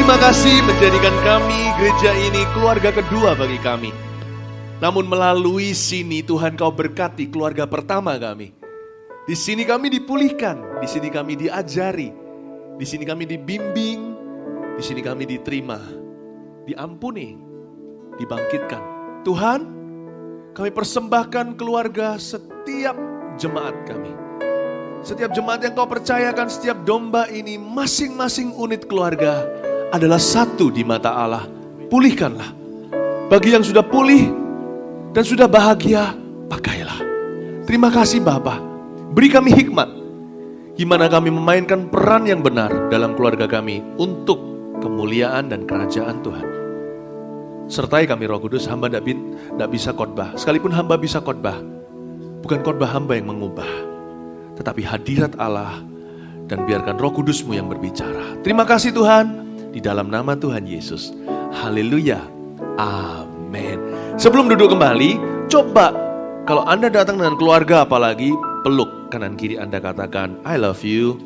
terima kasih menjadikan kami, gereja ini, keluarga kedua bagi kami. Namun melalui sini Tuhan Kau berkati keluarga pertama kami. Di sini kami dipulihkan, di sini kami diajari, di sini kami dibimbing, di sini kami diterima, diampuni, dibangkitkan. Tuhan, kami persembahkan keluarga setiap jemaat kami. Setiap jemaat yang Kau percayakan, setiap domba ini, masing-masing unit keluarga adalah satu di mata Allah. Pulihkanlah. Bagi yang sudah pulih dan sudah bahagia, pakailah. Terima kasih Bapa. Beri kami hikmat. Gimana kami memainkan peran yang benar dalam keluarga kami untuk kemuliaan dan kerajaan Tuhan. Sertai kami Roh Kudus, hamba tidak bisa khotbah. Sekalipun hamba bisa khotbah, bukan khotbah hamba yang mengubah, tetapi hadirat Allah, dan biarkan Roh Kudus-Mu yang berbicara. Terima kasih Tuhan, di dalam nama Tuhan Yesus. Haleluya. Amin. Sebelum duduk kembali, coba kalau Anda datang dengan keluarga apalagi, peluk kanan kiri Anda, katakan, I love you.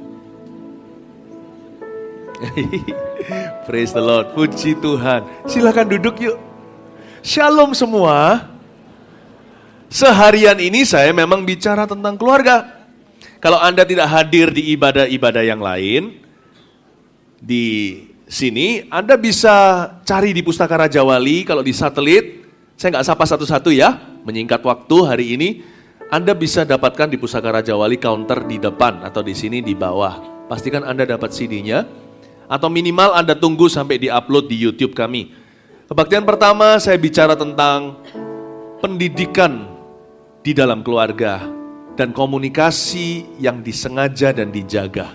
Praise the Lord, puji Tuhan. Silakan duduk yuk. Shalom semua. Seharian ini saya memang bicara tentang keluarga. Kalau Anda tidak hadir di ibadah-ibadah yang lain, di sini Anda bisa cari di Pustaka Raja Wali. Kalau di satelit, saya nggak sapa satu-satu ya, menyingkat waktu hari ini. Anda bisa dapatkan di Pustaka Raja Wali counter di depan atau di sini di bawah. Pastikan Anda dapat CD-nya, atau minimal Anda tunggu sampai di-upload di YouTube kami. Kebaktian pertama saya bicara tentang pendidikan di dalam keluarga dan komunikasi yang disengaja dan dijaga.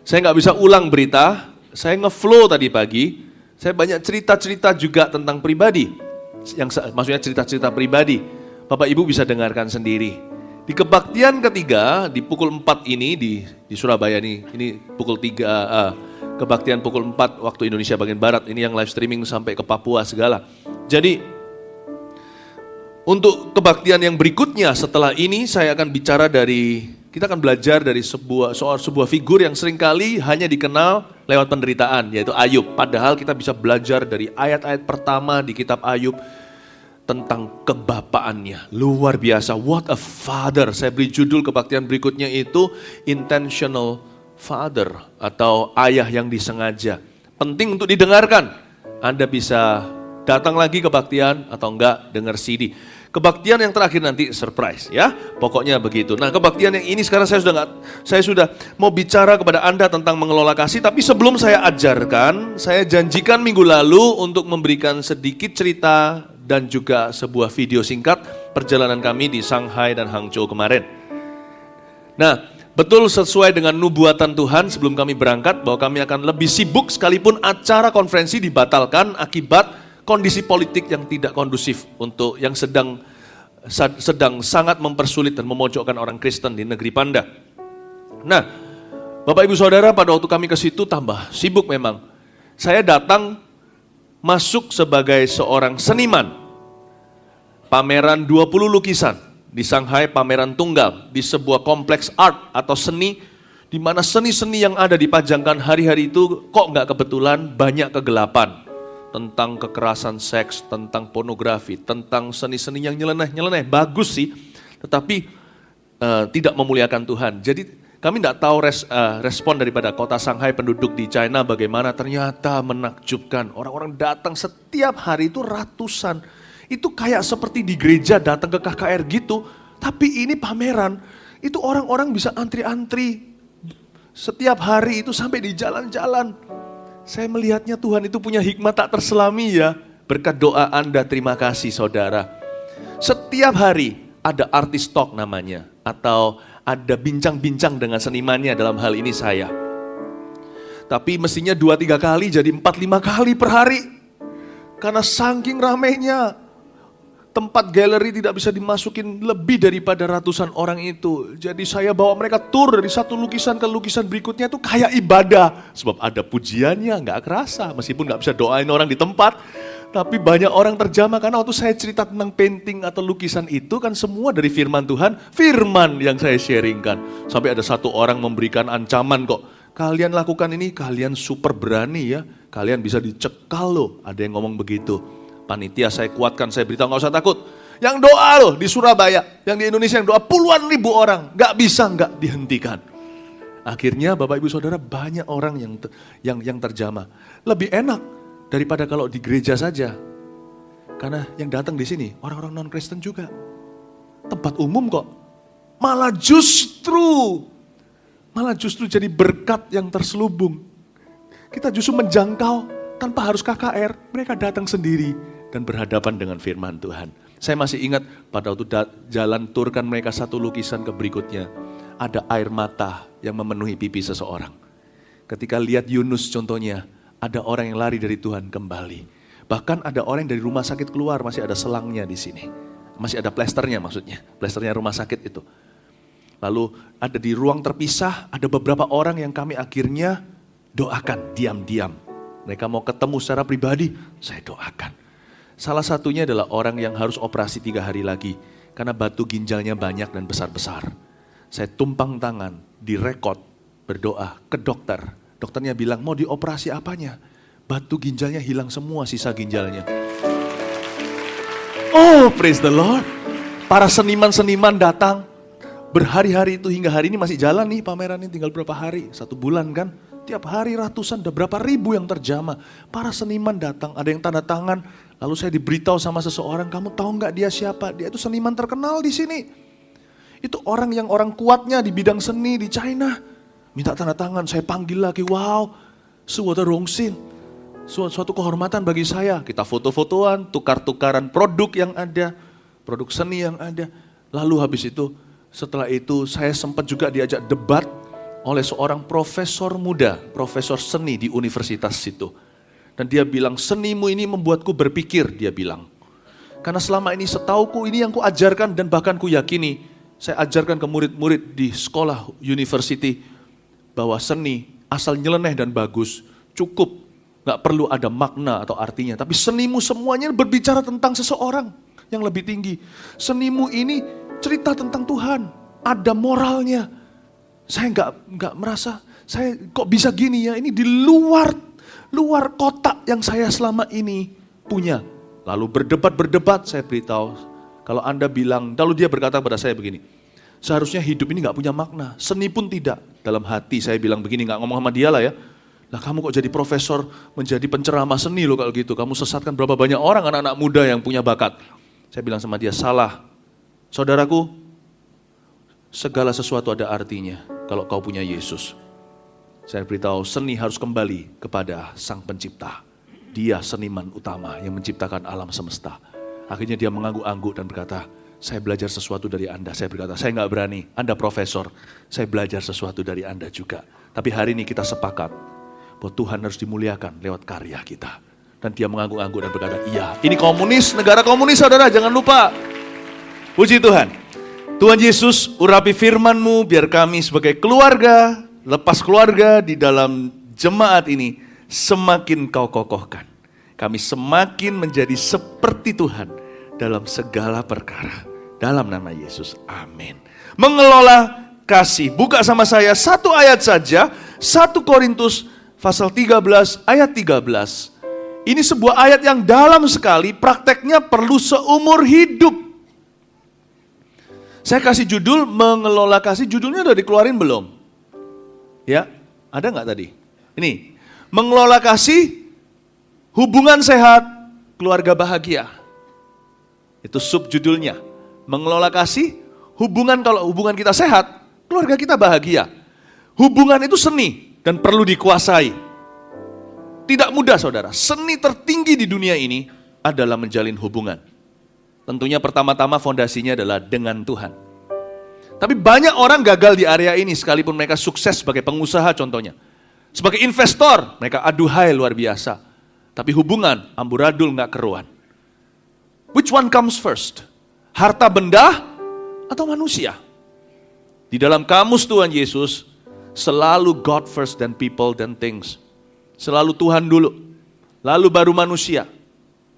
Saya nggak bisa ulang berita, saya nge-flow tadi pagi, saya banyak cerita-cerita juga tentang pribadi, maksudnya cerita-cerita pribadi. Bapak Ibu bisa dengarkan sendiri. Di kebaktian ketiga, di pukul 4 ini, di Surabaya ini pukul 3, kebaktian pukul 4 waktu Indonesia bagian Barat, ini yang live streaming sampai ke Papua segala. Jadi, untuk kebaktian yang berikutnya setelah ini saya akan bicara kita akan belajar dari sebuah figur yang seringkali hanya dikenal lewat penderitaan, yaitu Ayub. Padahal kita bisa belajar dari ayat-ayat pertama di kitab Ayub tentang kebapaannya. Luar biasa, what a father. Saya beri judul kebaktian berikutnya itu Intentional Father atau ayah yang disengaja. Penting untuk didengarkan. Anda bisa datang lagi kebaktian atau enggak dengar CD. Kebaktian yang terakhir nanti surprise ya. Pokoknya begitu. Nah, kebaktian yang ini sekarang saya sudah mau bicara kepada Anda tentang mengelola kasih, tapi sebelum saya ajarkan, saya janjikan minggu lalu untuk memberikan sedikit cerita dan juga sebuah video singkat perjalanan kami di Shanghai dan Hangzhou kemarin. Nah, betul sesuai dengan nubuatan Tuhan sebelum kami berangkat bahwa kami akan lebih sibuk sekalipun acara konferensi dibatalkan akibat kondisi politik yang tidak kondusif untuk yang sedang sangat mempersulit dan memojokkan orang Kristen di negeri Panda. Nah, Bapak Ibu Saudara, pada waktu kami ke situ tambah sibuk memang. Saya datang masuk sebagai seorang seniman. Pameran 20 lukisan di Shanghai, pameran tunggal di sebuah kompleks art atau seni, di mana seni-seni yang ada dipajangkan hari-hari itu kok nggak kebetulan banyak kegelapan. Tentang kekerasan seks, tentang pornografi, tentang seni-seni yang nyeleneh-nyeleneh. Bagus sih, tetapi tidak memuliakan Tuhan. Jadi kami tidak tahu respon daripada kota Shanghai, penduduk di China bagaimana. Ternyata menakjubkan. Orang-orang datang setiap hari itu ratusan. Itu kayak seperti di gereja datang ke KKR gitu. Tapi ini pameran, itu orang-orang bisa antri-antri. Setiap hari itu sampai di jalan-jalan. Saya melihatnya Tuhan itu punya hikmat tak terselami ya. Berkat doa Anda, terima kasih saudara. Setiap hari ada artis talk namanya. Atau ada bincang-bincang dengan senimannya, dalam hal ini saya. Tapi mestinya 2-3 kali jadi 4-5 kali per hari. Karena saking ramainya. Tempat galeri tidak bisa dimasukin lebih daripada ratusan orang itu. Jadi saya bawa mereka tur dari satu lukisan ke lukisan berikutnya itu kayak ibadah. Sebab ada pujiannya, gak kerasa. Meskipun gak bisa doain orang di tempat. Tapi banyak orang terjamah karena waktu saya cerita tentang painting atau lukisan itu kan semua dari firman Tuhan. Firman yang saya sharingkan. Sampai ada satu orang memberikan ancaman kok kalian lakukan ini, kalian super berani ya. Kalian bisa dicekal loh. Ada yang ngomong begitu. Panitia saya kuatkan, saya beritahu nggak usah takut. Yang doa loh di Surabaya, yang di Indonesia yang doa puluhan ribu orang. Nggak bisa nggak dihentikan. Akhirnya Bapak Ibu Saudara banyak orang yang terjamah. Lebih enak daripada kalau di gereja saja. Karena yang datang di sini orang-orang non-Kristen juga. Tempat umum kok. Malah justru jadi berkat yang terselubung. Kita justru menjangkau tanpa harus KKR. Mereka datang sendiri dan berhadapan dengan firman Tuhan. Saya masih ingat pada waktu jalan turkan mereka satu lukisan ke berikutnya. Ada air mata yang memenuhi pipi seseorang. Ketika lihat Yunus contohnya, ada orang yang lari dari Tuhan kembali. Bahkan ada orang yang dari rumah sakit keluar, masih ada selangnya di sini. Masih ada plesternya maksudnya, plesternya rumah sakit itu. Lalu ada di ruang terpisah, ada beberapa orang yang kami akhirnya doakan diam-diam. Mereka mau ketemu secara pribadi, saya doakan. Salah satunya adalah orang yang harus operasi 3 hari lagi. Karena batu ginjalnya banyak dan besar-besar. Saya tumpang tangan, direkod, berdoa ke dokter. Dokternya bilang, mau dioperasi apanya? Batu ginjalnya hilang semua, sisa ginjalnya. Oh, praise the Lord. Para seniman-seniman datang. Berhari-hari itu hingga hari ini masih jalan nih pameran ini, tinggal berapa hari? 1 bulan kan? Tiap hari ratusan, udah berapa ribu yang terjamah. Para seniman datang, ada yang tanda tangan. Lalu saya diberitahu sama seseorang, kamu tahu nggak dia siapa? Dia itu seniman terkenal di sini. Itu orang yang orang kuatnya di bidang seni di China. Minta tanda tangan, saya panggil lagi, wow, suatu rongsin. Suatu kehormatan bagi saya. Kita foto-fotoan, tukar-tukaran produk yang ada, produk seni yang ada. Lalu habis itu, setelah itu saya sempat juga diajak debat oleh seorang profesor muda, profesor seni di universitas situ. Dan dia bilang, senimu ini membuatku berpikir, dia bilang. Karena selama ini setauku ini yang ku ajarkan dan bahkan ku yakini, saya ajarkan ke murid-murid di sekolah university, bahwa seni asal nyeleneh dan bagus, cukup, gak perlu ada makna atau artinya. Tapi senimu semuanya berbicara tentang seseorang yang lebih tinggi. Senimu ini cerita tentang Tuhan, ada moralnya. Saya nggak merasa, saya kok bisa gini ya, ini di luar kotak yang saya selama ini punya. Lalu berdebat, saya beritahu, kalau Anda bilang, lalu dia berkata pada saya begini, seharusnya hidup ini nggak punya makna, seni pun tidak. Dalam hati saya bilang begini, nggak ngomong sama dia lah ya, lah kamu kok jadi profesor, menjadi penceramah seni loh kalau gitu, kamu sesatkan berapa banyak orang, anak-anak muda yang punya bakat. Saya bilang sama dia, salah, saudaraku, segala sesuatu ada artinya kalau kau punya Yesus. Saya beritahu seni harus kembali kepada Sang Pencipta. Dia seniman utama yang menciptakan alam semesta. Akhirnya dia mengangguk-angguk dan berkata, saya belajar sesuatu dari Anda. Saya berkata, saya nggak berani, Anda profesor, saya belajar sesuatu dari Anda juga. Tapi hari ini kita sepakat bahwa Tuhan harus dimuliakan lewat karya kita. Dan dia mengangguk-angguk dan berkata, iya, ini komunis, negara komunis saudara, jangan lupa. Puji Tuhan. Tuhan Yesus, urapi firman-Mu biar kami sebagai keluarga, lepas keluarga di dalam jemaat ini semakin Kau kokohkan. Kami semakin menjadi seperti Tuhan dalam segala perkara. Dalam nama Yesus, amin. Mengelola kasih. Buka sama saya satu ayat saja, 1 Korintus pasal 13 ayat 13. Ini sebuah ayat yang dalam sekali, prakteknya perlu seumur hidup. Saya kasih judul mengelola kasih, judulnya udah dikeluarin belum? Ya, ada nggak tadi? Ini, mengelola kasih, hubungan sehat, keluarga bahagia. Itu subjudulnya. Mengelola kasih, kalau hubungan kita sehat, keluarga kita bahagia. Hubungan itu seni dan perlu dikuasai. Tidak mudah saudara, seni tertinggi di dunia ini adalah menjalin hubungan. Tentunya pertama-tama fondasinya adalah dengan Tuhan. Tapi banyak orang gagal di area ini sekalipun mereka sukses sebagai pengusaha contohnya. Sebagai investor mereka aduhai luar biasa. Tapi hubungan amburadul gak keruan. Which one comes first? Harta benda atau manusia? Di dalam kamus Tuhan Yesus selalu God first then people then things. Selalu Tuhan dulu, lalu baru manusia.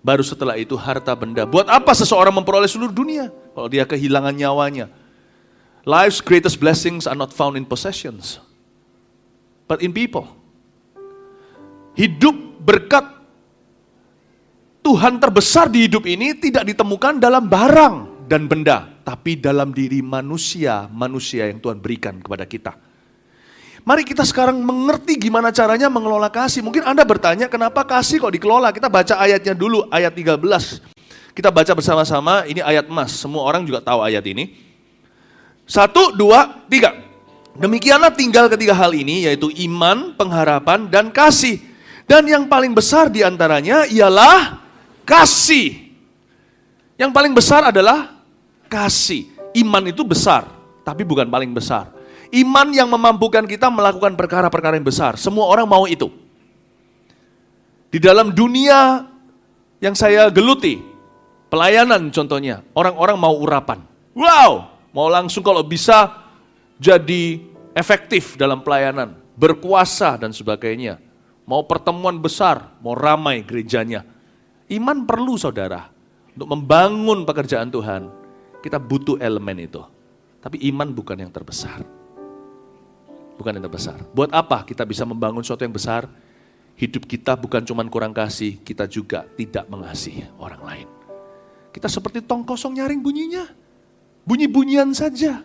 Baru setelah itu harta benda. Buat apa seseorang memperoleh seluruh dunia kalau dia kehilangan nyawanya? Life's greatest blessings are not found in possessions. but in people. Hidup berkat Tuhan terbesar di hidup ini tidak ditemukan dalam barang dan benda, tapi dalam diri manusia yang Tuhan berikan kepada kita. Mari kita sekarang mengerti gimana caranya mengelola kasih. Mungkin Anda bertanya, kenapa kasih kok dikelola? Kita baca ayatnya dulu, ayat 13. Kita baca bersama-sama, ini ayat emas. Semua orang juga tahu ayat ini. 1, 2, 3. Demikianlah tinggal ketiga hal ini, yaitu iman, pengharapan, dan kasih. Dan yang paling besar diantaranya ialah kasih. Yang paling besar adalah kasih. Iman itu besar, tapi bukan paling besar. Iman yang memampukan kita melakukan perkara-perkara yang besar. Semua orang mau itu. Di dalam dunia yang saya geluti, pelayanan contohnya, orang-orang mau urapan. Wow, mau langsung kalau bisa jadi efektif dalam pelayanan, berkuasa dan sebagainya. Mau pertemuan besar, mau ramai gerejanya. Iman perlu saudara, untuk membangun pekerjaan Tuhan, kita butuh elemen itu. Tapi iman bukan yang terbesar. Bukan yang terbesar. Buat apa kita bisa membangun sesuatu yang besar? Hidup kita bukan cuma kurang kasih, kita juga tidak mengasihi orang lain. Kita seperti tong kosong nyaring bunyinya. Bunyi-bunyian saja.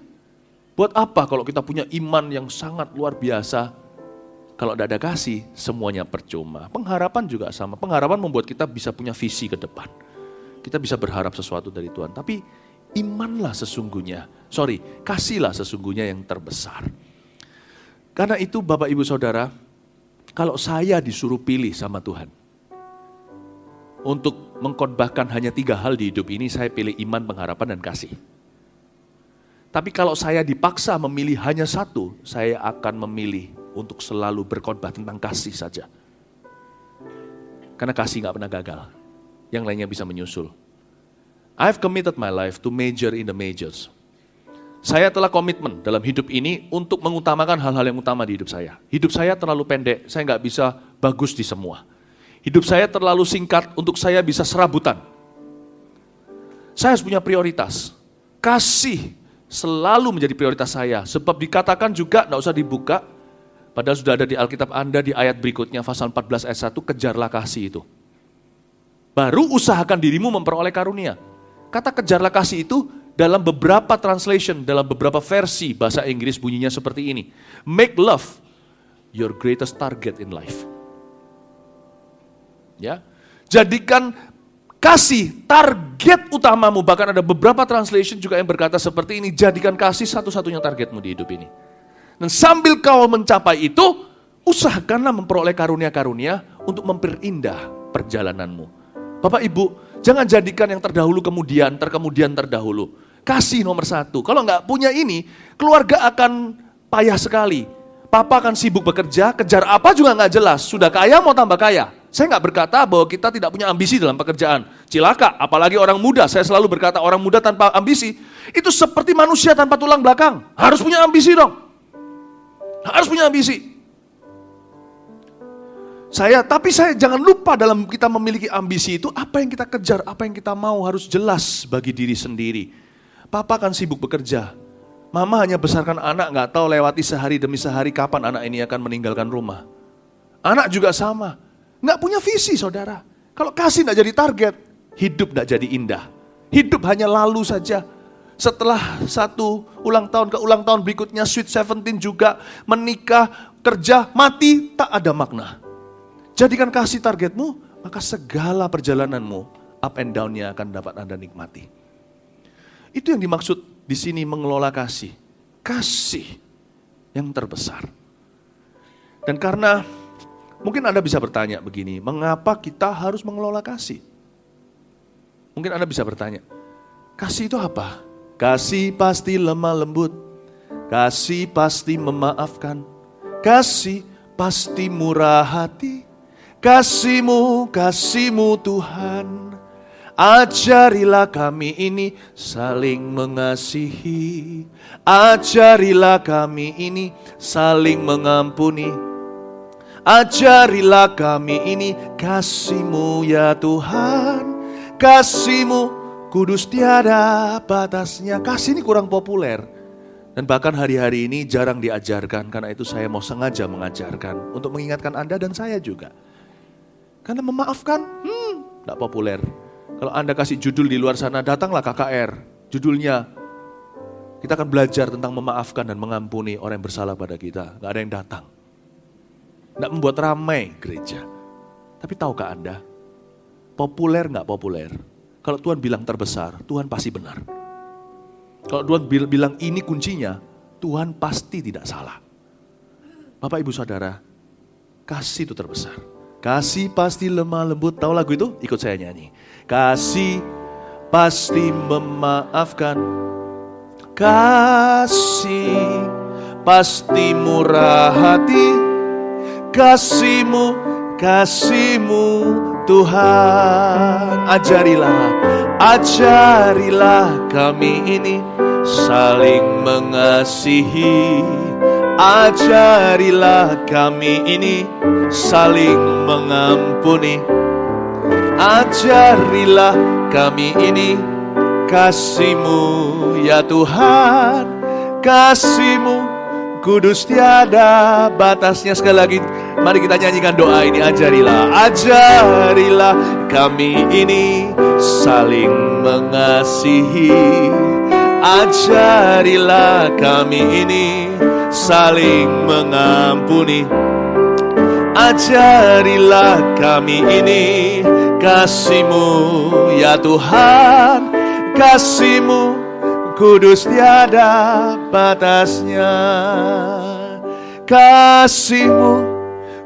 Buat apa kalau kita punya iman yang sangat luar biasa? Kalau tidak ada kasih, semuanya percuma. Pengharapan juga sama. Pengharapan membuat kita bisa punya visi ke depan. Kita bisa berharap sesuatu dari Tuhan. Tapi imanlah sesungguhnya. Kasihlah sesungguhnya yang terbesar. Karena itu Bapak Ibu Saudara, kalau saya disuruh pilih sama Tuhan, untuk mengkhotbahkan hanya 3 hal di hidup ini, saya pilih iman, pengharapan, dan kasih. Tapi kalau saya dipaksa memilih hanya 1, saya akan memilih untuk selalu berkhotbah tentang kasih saja. Karena kasih gak pernah gagal. Yang lainnya bisa menyusul. I've committed my life to major in the majors. Saya telah komitmen dalam hidup ini untuk mengutamakan hal-hal yang utama di hidup saya. Hidup saya terlalu pendek, saya gak bisa bagus di semua. Hidup saya terlalu singkat untuk saya bisa serabutan. Saya harus punya prioritas. Kasih selalu menjadi prioritas saya. Sebab dikatakan juga, gak usah dibuka, padahal sudah ada di Alkitab Anda di ayat berikutnya, pasal 14 ayat 1, kejarlah kasih itu. Baru usahakan dirimu memperoleh karunia. Kata kejarlah kasih itu dalam beberapa translation, dalam beberapa versi bahasa Inggris bunyinya seperti ini. Make love your greatest target in life. Ya, jadikan kasih target utamamu. Bahkan ada beberapa translation juga yang berkata seperti ini, jadikan kasih satu-satunya targetmu di hidup ini. Dan sambil kau mencapai itu, usahakanlah memperoleh karunia-karunia untuk memperindah perjalananmu. Bapak Ibu, jangan jadikan yang terdahulu kemudian, terkemudian terdahulu. Kasih nomor 1. Kalau nggak punya ini, keluarga akan payah sekali. Papa akan sibuk bekerja, kejar apa juga nggak jelas. Sudah kaya mau tambah kaya. Saya nggak berkata bahwa kita tidak punya ambisi dalam pekerjaan. Cilaka, apalagi orang muda. Saya selalu berkata orang muda tanpa ambisi, itu seperti manusia tanpa tulang belakang. Harus punya ambisi dong. Harus punya ambisi. Tapi saya jangan lupa dalam kita memiliki ambisi itu, apa yang kita kejar, apa yang kita mau harus jelas bagi diri sendiri. Papa kan sibuk bekerja. Mama hanya besarkan anak, gak tahu lewati sehari demi sehari kapan anak ini akan meninggalkan rumah. Anak juga sama. Gak punya visi saudara. Kalau kasih gak jadi target, hidup gak jadi indah. Hidup hanya lalu saja. Setelah satu ulang tahun ke ulang tahun berikutnya, Sweet 17 juga, menikah, kerja, mati, tak ada makna. Jadikan kasih targetmu, maka segala perjalananmu, up and down-nya akan dapat Anda nikmati. Itu yang dimaksud di sini mengelola kasih. Kasih yang terbesar. Dan karena, mungkin Anda bisa bertanya begini, mengapa kita harus mengelola kasih? Mungkin Anda bisa bertanya, kasih itu apa? Kasih pasti lemah lembut, kasih pasti memaafkan, kasih pasti murah hati, kasih-Mu Tuhan, ajarilah kami ini saling mengasihi, ajarilah kami ini saling mengampuni, ajarilah kami ini kasih-Mu ya Tuhan, kasih-Mu kudus tiada batasnya. Kasih ini kurang populer. Dan bahkan hari-hari ini jarang diajarkan, karena itu saya mau sengaja mengajarkan untuk mengingatkan Anda dan saya juga. Karena memaafkan, tidak populer. Kalau Anda kasih judul di luar sana, datanglah KKR. Judulnya, kita akan belajar tentang memaafkan dan mengampuni orang yang bersalah pada kita. Gak ada yang datang. Tidak membuat ramai gereja. Tapi tahukah Anda, populer gak populer? Kalau Tuhan bilang terbesar, Tuhan pasti benar. Kalau Tuhan bilang ini kuncinya, Tuhan pasti tidak salah. Bapak Ibu Saudara, kasih itu terbesar. Kasih pasti lemah lembut. Tahu lagu itu? Ikut saya nyanyi. Kasih pasti memaafkan. Kasih pasti murah hati. Kasih-Mu Tuhan. Ajarilah kami ini saling mengasihi. Ajarilah kami ini saling mengampuni. Ajarilah kami ini kasih-Mu ya Tuhan. Kasih-Mu kudus tiada batasnya. Sekali lagi mari kita nyanyikan doa ini. Ajarilah kami ini saling mengasihi. Ajarilah kami ini saling mengampuni. Ajarilah kami ini kasih-Mu ya Tuhan. Kasih-Mu kudus tiada batasnya. Kasih-Mu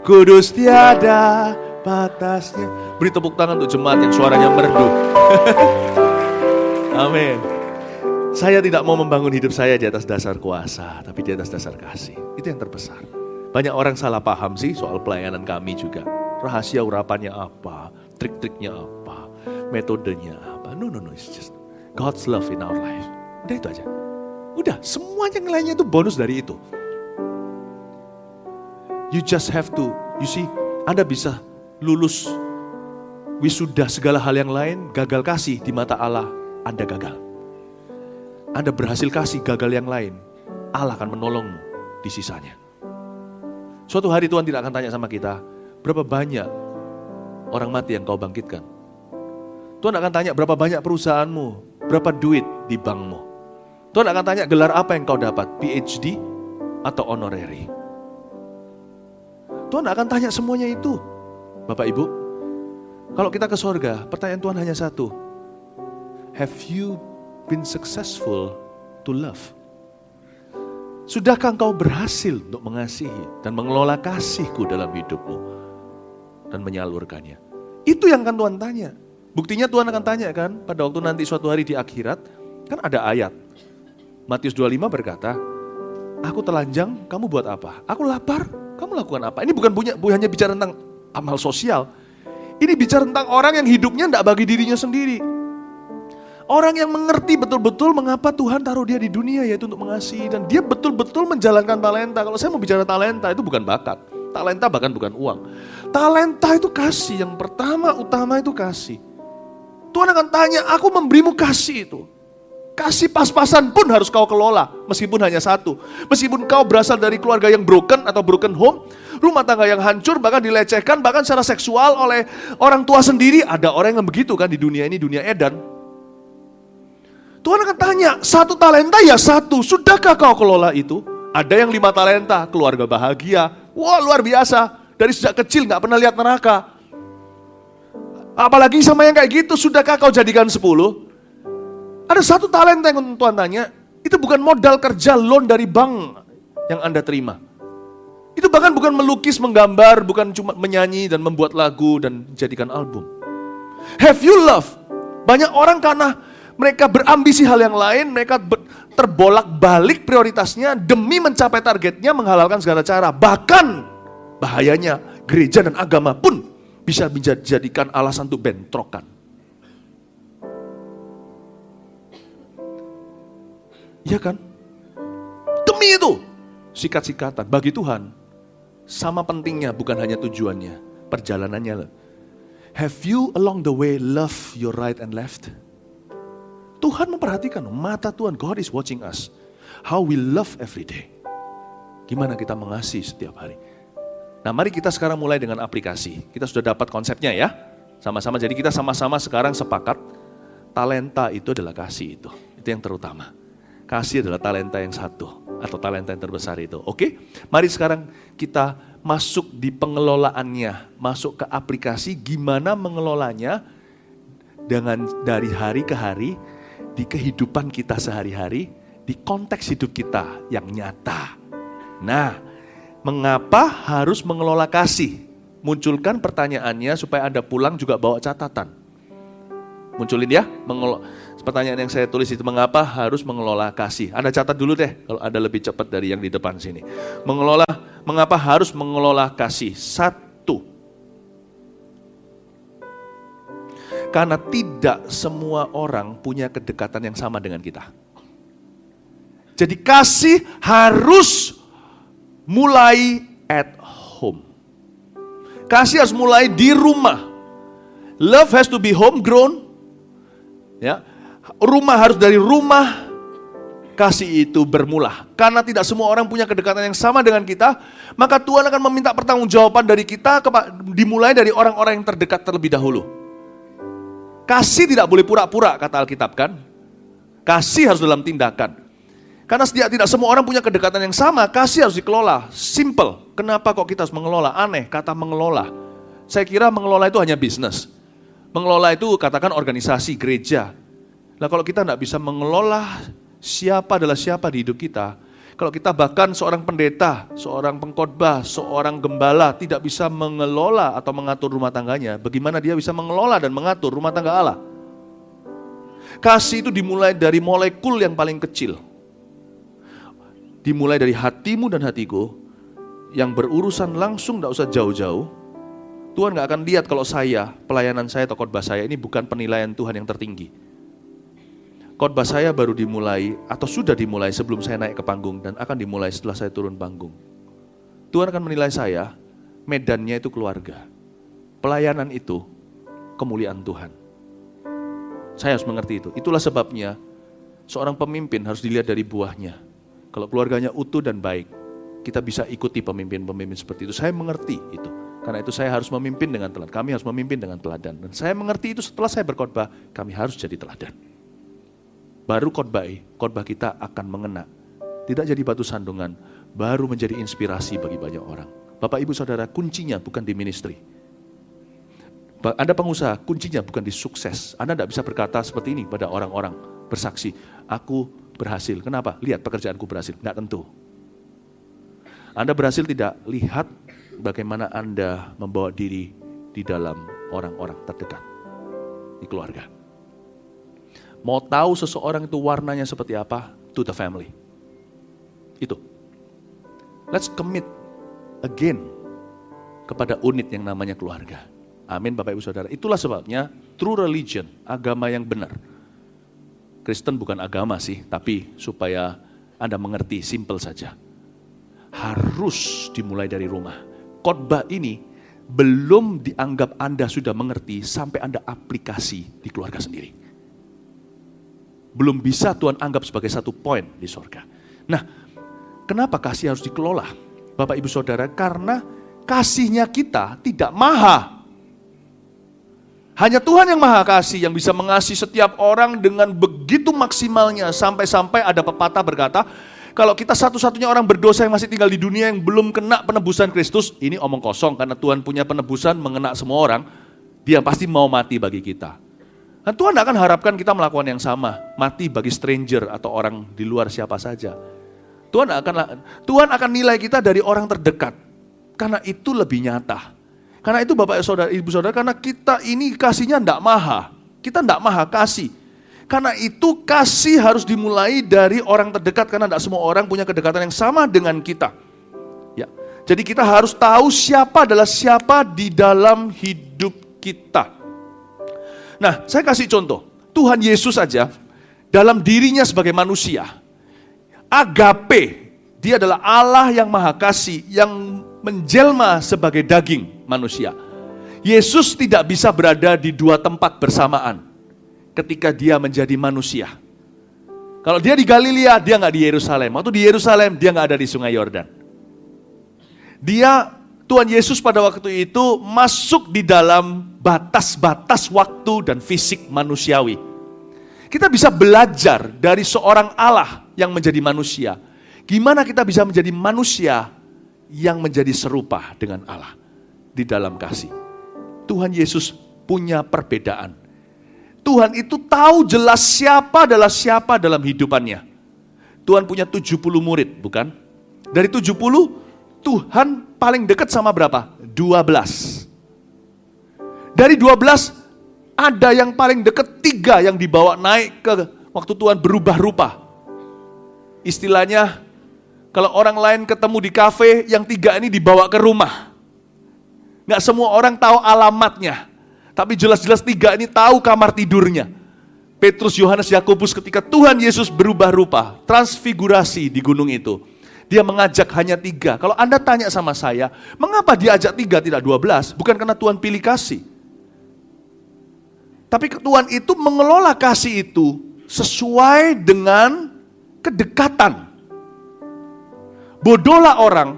kudus tiada batasnya. Beri tepuk tangan untuk jemaat yang suaranya merdu. Amin. Saya tidak mau membangun hidup saya di atas dasar kuasa, tapi di atas dasar kasih. Itu yang terbesar. Banyak orang salah paham sih soal pelayanan kami juga. Rahasia urapannya apa, trik-triknya apa, metodenya apa. No, it's just God's love in our life. Udah itu aja. Udah, semuanya yang lainnya itu bonus dari itu. You just have to, you see, Anda bisa lulus wisuda segala hal yang lain, gagal kasih di mata Allah, Anda gagal. Anda berhasil kasih gagal yang lain, Allah akan menolongmu di sisanya. Suatu hari Tuhan tidak akan tanya sama kita, berapa banyak orang mati yang kau bangkitkan. Tuhan akan tanya berapa banyak perusahaanmu, berapa duit di bankmu. Tuhan akan tanya gelar apa yang kau dapat, PhD atau honorary. Tuhan akan tanya semuanya itu. Bapak Ibu, kalau kita ke sorga, pertanyaan Tuhan hanya satu. Have you been successful to love? Sudahkah engkau berhasil untuk mengasihi dan mengelola kasihku dalam hidupmu dan menyalurkannya? Itu yang akan Tuhan tanya. Buktinya Tuhan akan tanya kan pada waktu nanti suatu hari di akhirat, kan ada ayat. Matius 25 berkata, aku telanjang, kamu buat apa? Aku lapar, kamu lakukan apa? Ini bukan hanya bicara tentang amal sosial. Ini bicara tentang orang yang hidupnya tidak bagi dirinya sendiri. Orang yang mengerti betul-betul mengapa Tuhan taruh dia di dunia, yaitu untuk mengasihi. Dan dia betul-betul menjalankan talenta. Kalau saya mau bicara talenta, itu bukan bakat. Talenta bahkan bukan uang. Talenta itu kasih. Yang pertama, utama itu kasih. Tuhan akan tanya, aku memberimu kasih itu. Kasih pas-pasan pun harus kau kelola, meskipun hanya satu. Meskipun kau berasal dari keluarga yang broken atau broken home, rumah tangga yang hancur, bahkan dilecehkan, bahkan secara seksual oleh orang tua sendiri. Ada orang yang begitu kan di dunia ini, dunia edan. Tuhan akan tanya, satu talenta ya satu, sudahkah kau kelola itu? Ada yang 5 talenta, keluarga bahagia, wah luar biasa, dari sejak kecil gak pernah lihat neraka. Apalagi sama yang kayak gitu, sudahkah kau jadikan 10? Ada 1 talenta yang Tuhan tanya, itu bukan modal kerja loan dari bank yang Anda terima. Itu bahkan bukan melukis, menggambar, bukan cuma menyanyi dan membuat lagu dan jadikan album. Have you love? Banyak orang karena mereka berambisi hal yang lain, mereka terbolak-balik prioritasnya demi mencapai targetnya, menghalalkan segala cara. Bahkan bahayanya gereja dan agama pun bisa dijadikan alasan untuk bentrokan. Iya kan? Demi itu, sikat-sikatan. Bagi Tuhan, sama pentingnya bukan hanya tujuannya, perjalanannya. Have you along the way love your right and left? Tuhan memperhatikan, mata Tuhan, God is watching us. How we love every day. Gimana kita mengasihi setiap hari. Nah, mari kita sekarang mulai dengan aplikasi. Kita sudah dapat konsepnya ya. Sama-sama, jadi kita sama-sama sekarang sepakat. Talenta itu adalah kasih itu. Itu yang terutama. Kasih adalah talenta yang satu. Atau talenta yang terbesar itu. Oke? Mari sekarang kita masuk di pengelolaannya. Masuk ke aplikasi gimana mengelolanya. Dengan dari hari ke hari. Di kehidupan kita sehari-hari. Di konteks hidup kita yang nyata. Nah, mengapa harus mengelola kasih? Munculkan pertanyaannya supaya Anda pulang juga bawa catatan. Munculin ya, pertanyaan yang saya tulis itu, mengapa harus mengelola kasih? Anda catat dulu deh, kalau Anda lebih cepat dari yang di depan sini. Mengapa harus mengelola kasih? 1. Karena tidak semua orang punya kedekatan yang sama dengan kita. Jadi kasih harus mulai at home. Kasih harus mulai di rumah. Love has to be homegrown. Ya, rumah harus dari rumah. Kasih itu bermula. Karena tidak semua orang punya kedekatan yang sama dengan kita, maka Tuhan akan meminta pertanggungjawaban dari kita dimulai dari orang-orang yang terdekat terlebih dahulu. Kasih tidak boleh pura-pura, kata Alkitab kan? Kasih harus dalam tindakan. Karena tidak semua orang punya kedekatan yang sama, kasih harus dikelola. Simple. Kenapa kok kita harus mengelola? Aneh, kata mengelola. Saya kira mengelola itu hanya bisnis. Mengelola itu katakan organisasi, gereja. Nah kalau kita tidak bisa mengelola siapa adalah siapa di hidup kita. Kalau kita bahkan seorang pendeta, seorang pengkhotbah, seorang gembala tidak bisa mengelola atau mengatur rumah tangganya. Bagaimana dia bisa mengelola dan mengatur rumah tangga Allah? Kasih itu dimulai dari molekul yang paling kecil. Dimulai dari hatimu dan hatiku yang berurusan langsung, tidak usah jauh-jauh. Tuhan gak akan lihat kalau pelayanan saya atau khotbah saya ini bukan penilaian Tuhan yang tertinggi. Khotbah saya baru dimulai atau sudah dimulai sebelum saya naik ke panggung dan akan dimulai setelah saya turun panggung. Tuhan akan menilai saya, medannya itu keluarga. Pelayanan itu kemuliaan Tuhan. Saya harus mengerti itu. Itulah sebabnya seorang pemimpin harus dilihat dari buahnya. Kalau keluarganya utuh dan baik, kita bisa ikuti pemimpin-pemimpin seperti itu. Saya mengerti itu. Karena itu saya harus memimpin dengan teladan. Kami harus memimpin dengan teladan. Dan saya mengerti itu setelah saya berkhotbah, kami harus jadi teladan. Baru khotbah kita akan mengena. Tidak jadi batu sandungan, baru menjadi inspirasi bagi banyak orang. Bapak Ibu Saudara, kuncinya bukan di ministry. Anda pengusaha, kuncinya bukan di sukses. Anda tidak bisa berkata seperti ini pada orang-orang, bersaksi, aku berhasil. Kenapa? Lihat pekerjaanku berhasil. Enggak tentu. Anda berhasil tidak lihat bagaimana Anda membawa diri di dalam orang-orang terdekat di keluarga. Mau tahu seseorang itu warnanya seperti apa? To the family. Itu. Let's commit again kepada unit yang namanya keluarga. Amin Bapak Ibu Saudara. Itulah sebabnya true religion, agama yang benar. Kristen bukan agama sih, tapi supaya Anda mengerti, simple saja. Harus dimulai dari rumah. Khotbah ini belum dianggap Anda sudah mengerti sampai Anda aplikasi di keluarga sendiri. Belum bisa Tuhan anggap sebagai satu poin di surga. Nah, kenapa kasih harus dikelola? Bapak Ibu Saudara, karena kasihnya kita tidak maha. Hanya Tuhan yang maha kasih yang bisa mengasihi setiap orang dengan begitu maksimalnya. Sampai-sampai ada pepatah berkata, kalau kita satu-satunya orang berdosa yang masih tinggal di dunia yang belum kena penebusan Kristus, ini omong kosong karena Tuhan punya penebusan mengena semua orang, Dia pasti mau mati bagi kita. Dan Tuhan tidak akan harapkan kita melakukan yang sama, mati bagi stranger atau orang di luar siapa saja. Tuhan akan nilai kita dari orang terdekat, karena itu lebih nyata. Karena itu Bapak Saudara, Ibu Saudara, karena kita ini kasihnya tidak maha. Kita tidak maha kasih. Karena itu kasih harus dimulai dari orang terdekat, karena tidak semua orang punya kedekatan yang sama dengan kita. Ya. Jadi kita harus tahu siapa adalah siapa di dalam hidup kita. Nah, saya kasih contoh. Tuhan Yesus saja dalam dirinya sebagai manusia, agape, Dia adalah Allah yang maha kasih, yang menjelma sebagai daging manusia. Yesus tidak bisa berada di dua tempat bersamaan ketika Dia menjadi manusia. Kalau dia di Galilea, dia nggak di Yerusalem. Waktu di Yerusalem, dia nggak ada di Sungai Yordan. Tuhan Yesus pada waktu itu masuk di dalam batas-batas waktu dan fisik manusiawi. Kita bisa belajar dari seorang Allah yang menjadi manusia. Gimana kita bisa menjadi manusia yang menjadi serupa dengan Allah di dalam kasih. Tuhan Yesus punya perbedaan. Tuhan itu tahu jelas siapa adalah siapa dalam hidupannya. Tuhan punya 70 murid, bukan? Dari 70, Tuhan paling dekat sama berapa? 12. Dari 12, ada yang paling dekat 3 yang dibawa naik ke waktu Tuhan berubah rupa. Istilahnya, kalau orang lain ketemu di kafe, yang 3 ini dibawa ke rumah. Nggak semua orang tahu alamatnya. Tapi jelas-jelas 3 ini tahu kamar tidurnya. Petrus, Yohanes, Yakobus ketika Tuhan Yesus berubah rupa, transfigurasi di gunung itu. Dia mengajak hanya 3. Kalau Anda tanya sama saya, mengapa dia ajak 3 tidak 12? Bukan karena Tuhan pilih kasih. Tapi Tuhan itu mengelola kasih itu sesuai dengan kedekatan. Bodohlah orang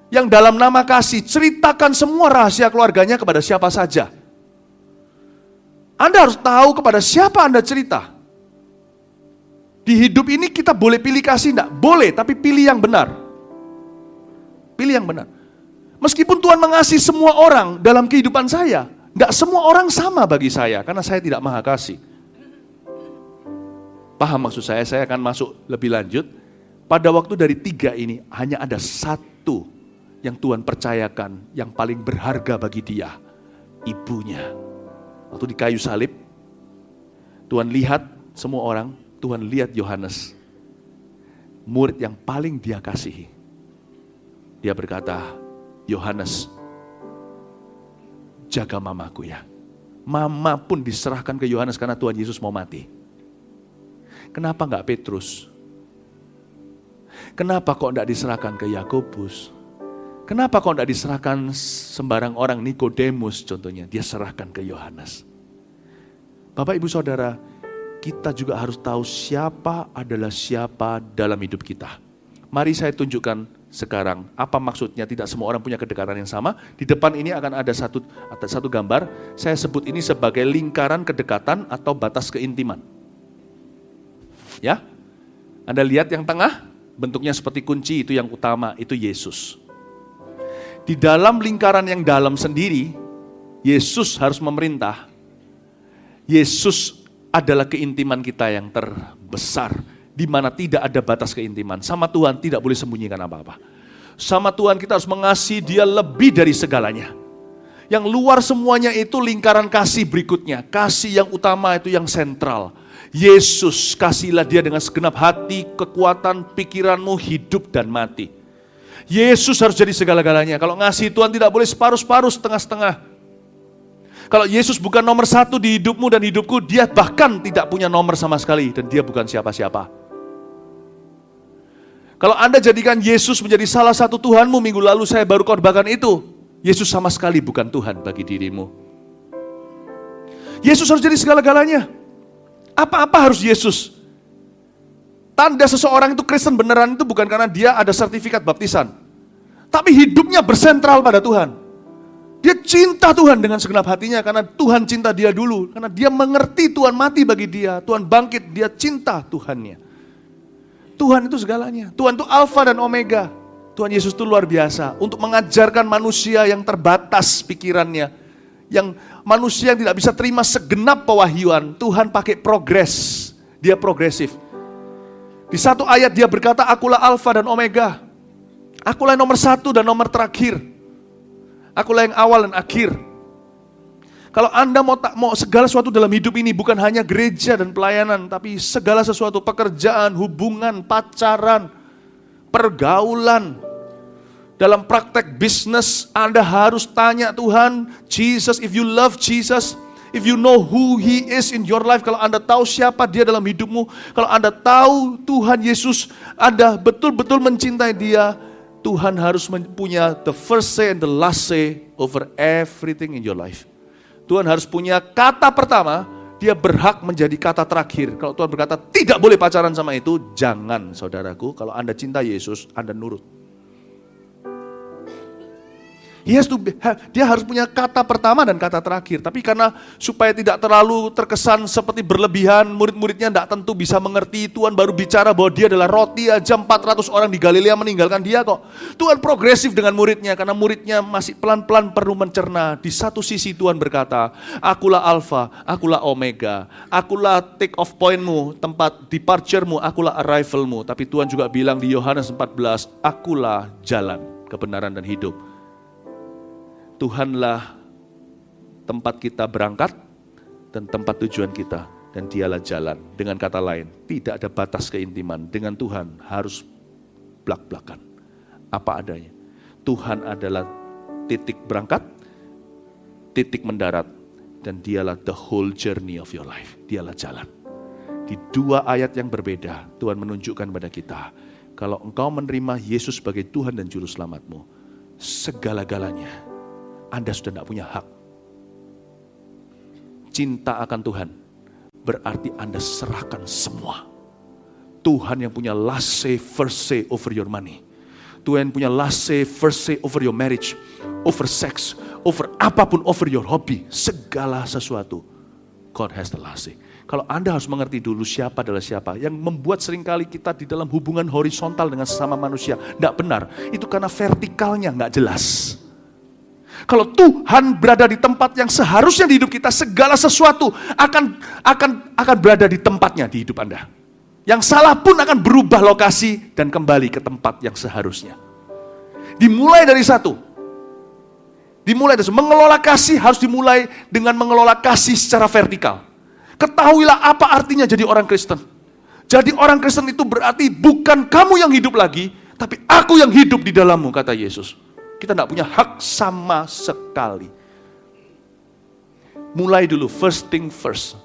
yang dalam nama kasih ceritakan semua rahasia keluarganya kepada siapa saja. Anda harus tahu kepada siapa Anda cerita. Di hidup ini kita boleh pilih kasih enggak? Boleh, tapi pilih yang benar. Pilih yang benar. Meskipun Tuhan mengasihi semua orang dalam kehidupan saya, enggak semua orang sama bagi saya, karena saya tidak maha kasih. Paham maksud saya akan masuk lebih lanjut. Pada waktu dari 3 ini, hanya ada 1 yang Tuhan percayakan, yang paling berharga bagi dia, ibunya. Waktu di kayu salib, Tuhan lihat semua orang, Tuhan lihat Yohanes, murid yang paling dia kasihi. Dia berkata, Yohanes, jaga mamaku ya. Mama pun diserahkan ke Yohanes karena Tuhan Yesus mau mati. Kenapa enggak Petrus? Kenapa kok enggak diserahkan ke Yakobus? Kenapa kok tidak diserahkan sembarang orang, Nikodemus contohnya, dia serahkan ke Yohanes. Bapak Ibu Saudara, kita juga harus tahu siapa adalah siapa dalam hidup kita. Mari saya tunjukkan sekarang apa maksudnya tidak semua orang punya kedekatan yang sama. Di depan ini akan ada satu gambar, saya sebut ini sebagai lingkaran kedekatan atau batas keintiman. Ya, Anda lihat yang tengah, bentuknya seperti kunci, itu yang utama, itu Yesus. Di dalam lingkaran yang dalam sendiri, Yesus harus memerintah. Yesus adalah keintiman kita yang terbesar, di mana tidak ada batas keintiman. Sama Tuhan tidak boleh sembunyikan apa-apa. Sama Tuhan kita harus mengasihi Dia lebih dari segalanya. Yang luar semuanya itu lingkaran kasih berikutnya. Kasih yang utama itu yang sentral. Yesus, kasihilah Dia dengan segenap hati, kekuatan, pikiranmu, hidup dan mati. Yesus harus jadi segala-galanya. Kalau ngasih Tuhan tidak boleh separuh-separuh, setengah-setengah. Kalau Yesus bukan nomor 1 di hidupmu dan hidupku, Dia bahkan tidak punya nomor sama sekali. Dan Dia bukan siapa-siapa. Kalau Anda jadikan Yesus menjadi salah satu Tuhanmu, minggu lalu saya baru khotbahkan itu. Yesus sama sekali bukan Tuhan bagi dirimu. Yesus harus jadi segala-galanya. Apa-apa harus Yesus. Tanda seseorang itu Kristen beneran itu bukan karena dia ada sertifikat baptisan. Tapi hidupnya bersentral pada Tuhan. Dia cinta Tuhan dengan segenap hatinya karena Tuhan cinta dia dulu. Karena dia mengerti Tuhan mati bagi dia. Tuhan bangkit, dia cinta Tuhannya. Tuhan itu segalanya. Tuhan itu Alfa dan Omega. Tuhan Yesus itu luar biasa. Untuk mengajarkan manusia yang terbatas pikirannya. Yang manusia yang tidak bisa terima segenap pewahyuan. Tuhan pakai progres. Dia progresif. Di satu ayat dia berkata, akulah Alfa dan Omega. Akulah yang nomor 1 dan nomor terakhir. Akulah yang awal dan akhir. Kalau Anda mau segala sesuatu dalam hidup ini, bukan hanya gereja dan pelayanan, tapi segala sesuatu, pekerjaan, hubungan, pacaran, pergaulan. Dalam praktek bisnis, Anda harus tanya Tuhan, Jesus, if you love Jesus, if you know who He is in your life, kalau Anda tahu siapa Dia dalam hidupmu, kalau Anda tahu Tuhan Yesus, Anda betul-betul mencintai Dia, Tuhan harus punya the first say and the last say over everything in your life. Tuhan harus punya kata pertama, dia berhak menjadi kata terakhir. Kalau Tuhan berkata tidak boleh pacaran sama itu, jangan saudaraku. Kalau Anda cinta Yesus, Anda nurut. Dia harus punya kata pertama dan kata terakhir. Tapi karena supaya tidak terlalu terkesan seperti berlebihan, murid-muridnya tidak tentu bisa mengerti. Tuhan baru bicara bahwa dia adalah roti aja, 400 orang di Galilea meninggalkan dia kok. Tuhan progresif dengan muridnya karena muridnya masih pelan-pelan perlu mencerna. Di satu sisi Tuhan berkata, akulah Alpha, akulah Omega, akulah take off pointmu, tempat departuremu, akulah arrivalmu. Tapi Tuhan juga bilang di Yohanes 14, akulah jalan, kebenaran dan hidup. Tuhanlah tempat kita berangkat dan tempat tujuan kita, dan dialah jalan. Dengan kata lain, tidak ada batas keintiman. Dengan Tuhan harus blak-blakan, apa adanya. Tuhan adalah titik berangkat, titik mendarat, dan dialah the whole journey of your life. Dialah jalan. Di dua ayat yang berbeda, Tuhan menunjukkan pada kita, kalau engkau menerima Yesus sebagai Tuhan dan Juru Selamatmu, segala-galanya Anda sudah tidak punya hak. Cinta akan Tuhan berarti Anda serahkan semua. Tuhan yang punya last say, first say over your money. Tuhan punya last say, first say over your marriage, over sex, over apapun, over your hobby. Segala sesuatu, God has the last say. Kalau Anda harus mengerti dulu siapa adalah siapa. Yang membuat seringkali kita di dalam hubungan horizontal dengan sesama manusia tidak benar. Itu karena vertikalnya nggak jelas. Kalau Tuhan berada di tempat yang seharusnya di hidup kita, segala sesuatu akan berada di tempatnya di hidup Anda. Yang salah pun akan berubah lokasi dan kembali ke tempat yang seharusnya. Dimulai dari satu. Mengelola kasih harus dimulai dengan mengelola kasih secara vertikal. Ketahuilah apa artinya jadi orang Kristen. Jadi orang Kristen itu berarti bukan kamu yang hidup lagi, tapi aku yang hidup di dalammu, kata Yesus. Kita tidak punya hak sama sekali. Mulai dulu, first thing first.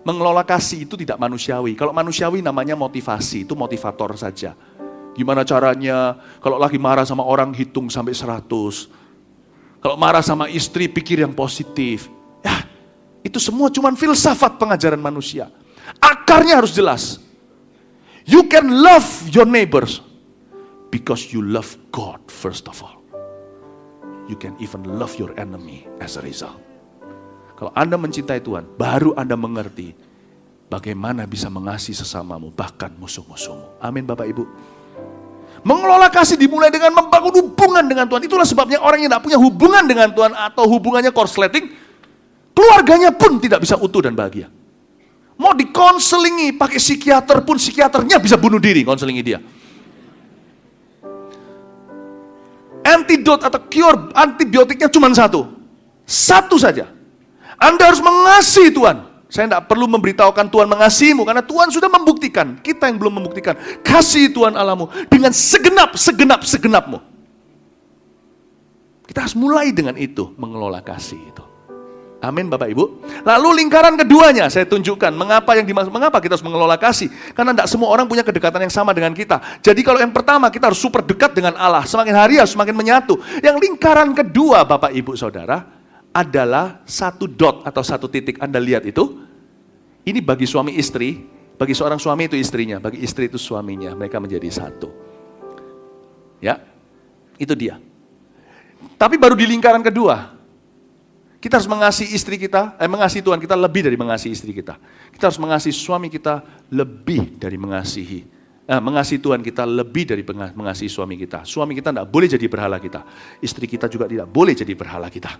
Mengelola kasih itu tidak manusiawi. Kalau manusiawi namanya motivasi, itu motivator saja. Gimana caranya, kalau lagi marah sama orang hitung sampai 100. Kalau marah sama istri pikir yang positif. Ya, itu semua cuma filsafat pengajaran manusia. Akarnya harus jelas. You can love your neighbors because you love God first of all. You can even love your enemy as a result. Kalau Anda mencintai Tuhan, baru Anda mengerti bagaimana bisa mengasihi sesamamu, bahkan musuh-musuhmu. Amin Bapak Ibu. Mengelola kasih dimulai dengan membangun hubungan dengan Tuhan. Itulah sebabnya orang yang tidak punya hubungan dengan Tuhan atau hubungannya korsleting, keluarganya pun tidak bisa utuh dan bahagia. Mau dikonselingi pakai psikiater pun, psikiaternya bisa bunuh diri konselingi dia. Antidot atau cure antibiotiknya cuma satu. Satu saja. Anda harus mengasihi Tuhan. Saya tidak perlu memberitahukan Tuhan mengasihimu, karena Tuhan sudah membuktikan. Kita yang belum membuktikan. Kasih Tuhan Allahmu dengan segenap-segenapmu. Kita harus mulai dengan itu, mengelola kasih itu. Amin Bapak Ibu. Lalu lingkaran keduanya saya tunjukkan mengapa kita harus mengelola kasih. Karena tidak semua orang punya kedekatan yang sama dengan kita. Jadi kalau yang pertama kita harus super dekat dengan Allah. Semakin hari harus semakin menyatu. Yang lingkaran kedua Bapak Ibu Saudara adalah satu dot atau satu titik. Anda lihat itu. Ini bagi suami istri. Bagi seorang suami itu istrinya. Bagi istri itu suaminya. Mereka menjadi satu. Ya, itu dia. Tapi baru di lingkaran kedua. Kita harus mengasihi istri kita, mengasihi Tuhan kita lebih dari mengasihi istri kita. Kita harus mengasihi suami kita lebih dari mengasihi Tuhan kita lebih dari mengasihi suami kita. Suami kita tidak boleh jadi berhala kita. Istri kita juga tidak boleh jadi berhala kita.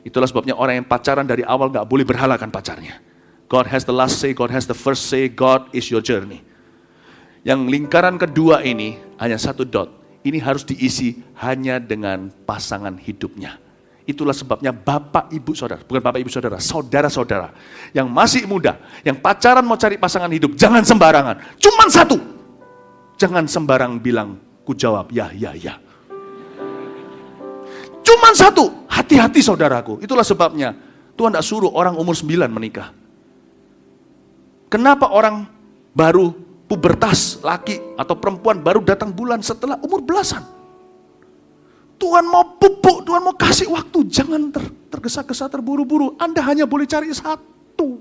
Itulah sebabnya orang yang pacaran dari awal tidak boleh berhalakan pacarnya. God has the last say, God has the first say, God is your journey. Yang lingkaran kedua ini hanya satu dot. Ini harus diisi hanya dengan pasangan hidupnya. Itulah sebabnya Bapak Ibu Saudara, bukan Bapak Ibu Saudara, saudara-saudara yang masih muda, yang pacaran mau cari pasangan hidup, jangan sembarangan. Cuman satu. Jangan sembarang bilang, ku jawab ya, ya, ya. Cuman satu. Hati-hati saudaraku. Itulah sebabnya Tuhan tidak suruh orang umur 9 menikah. Kenapa orang baru pubertas, laki atau perempuan baru datang bulan setelah umur belasan? Tuhan mau pupuk, Tuhan mau kasih waktu. Jangan tergesa-gesa, terburu-buru. Anda hanya boleh cari satu.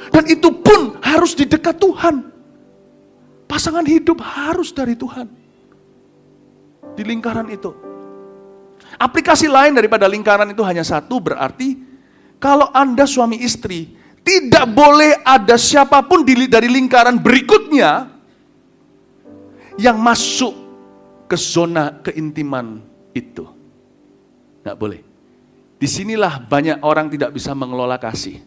Dan itu pun harus di dekat Tuhan. Pasangan hidup harus dari Tuhan. Di lingkaran itu. Aplikasi lain daripada lingkaran itu hanya satu, berarti kalau Anda suami istri, tidak boleh ada siapapun dari lingkaran berikutnya yang masuk ke zona keintiman itu. Nggak boleh. Disinilah banyak orang tidak bisa mengelola kasih.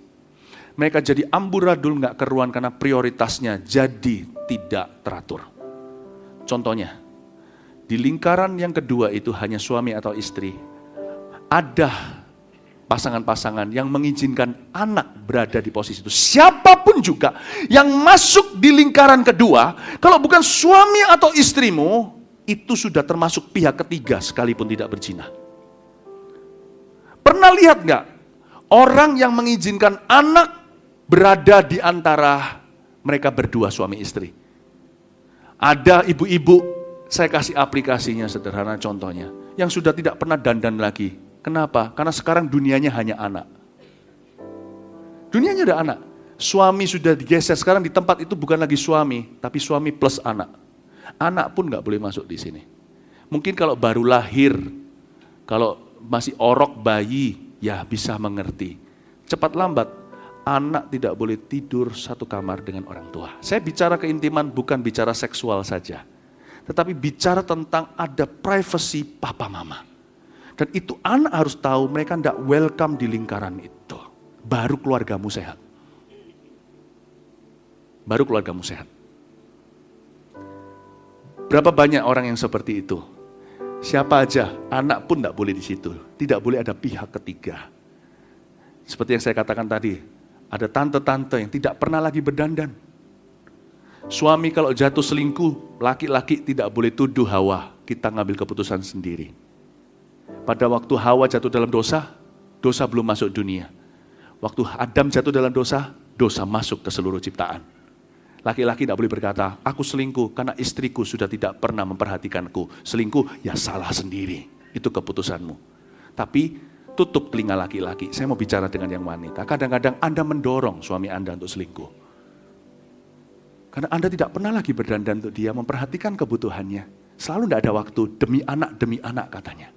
Mereka jadi amburadul nggak keruan karena prioritasnya jadi tidak teratur. Contohnya, di lingkaran yang kedua itu hanya suami atau istri. Ada pasangan-pasangan yang mengizinkan anak berada di posisi itu. Siapapun juga yang masuk di lingkaran kedua, kalau bukan suami atau istrimu, itu sudah termasuk pihak ketiga sekalipun tidak berzina. Pernah lihat nggak orang yang mengizinkan anak berada di antara mereka berdua suami istri? Ada ibu-ibu, saya kasih aplikasinya sederhana contohnya, yang sudah tidak pernah dandan lagi. Kenapa? Karena sekarang dunianya hanya anak. Dunianya udah anak. Suami sudah digeser, sekarang di tempat itu bukan lagi suami, tapi suami plus anak. Anak pun nggak boleh masuk di sini. Mungkin kalau baru lahir, kalau masih orok bayi, ya bisa mengerti. Cepat lambat, anak tidak boleh tidur satu kamar dengan orang tua. Saya bicara keintiman bukan bicara seksual saja, tetapi bicara tentang ada privacy papa mama. Dan itu anak harus tahu mereka tidak welcome di lingkaran itu. Baru keluargamu sehat. Baru keluargamu sehat. Berapa banyak orang yang seperti itu? Siapa aja, anak pun tidak boleh di situ. Tidak boleh ada pihak ketiga. Seperti yang saya katakan tadi, ada tante-tante yang tidak pernah lagi berdandan. Suami kalau jatuh selingkuh, laki-laki tidak boleh tuduh Hawa. Kita ngambil keputusan sendiri. Pada waktu Hawa jatuh dalam dosa, dosa belum masuk dunia. Waktu Adam jatuh dalam dosa, dosa masuk ke seluruh ciptaan. Laki-laki tidak boleh berkata, aku selingkuh karena istriku sudah tidak pernah memperhatikanku. Selingkuh, ya salah sendiri. Itu keputusanmu. Tapi tutup telinga laki-laki. Saya mau bicara dengan yang wanita. Kadang-kadang Anda mendorong suami Anda untuk selingkuh. Karena Anda tidak pernah lagi berdandan untuk dia, memperhatikan kebutuhannya. Selalu tidak ada waktu, demi anak katanya.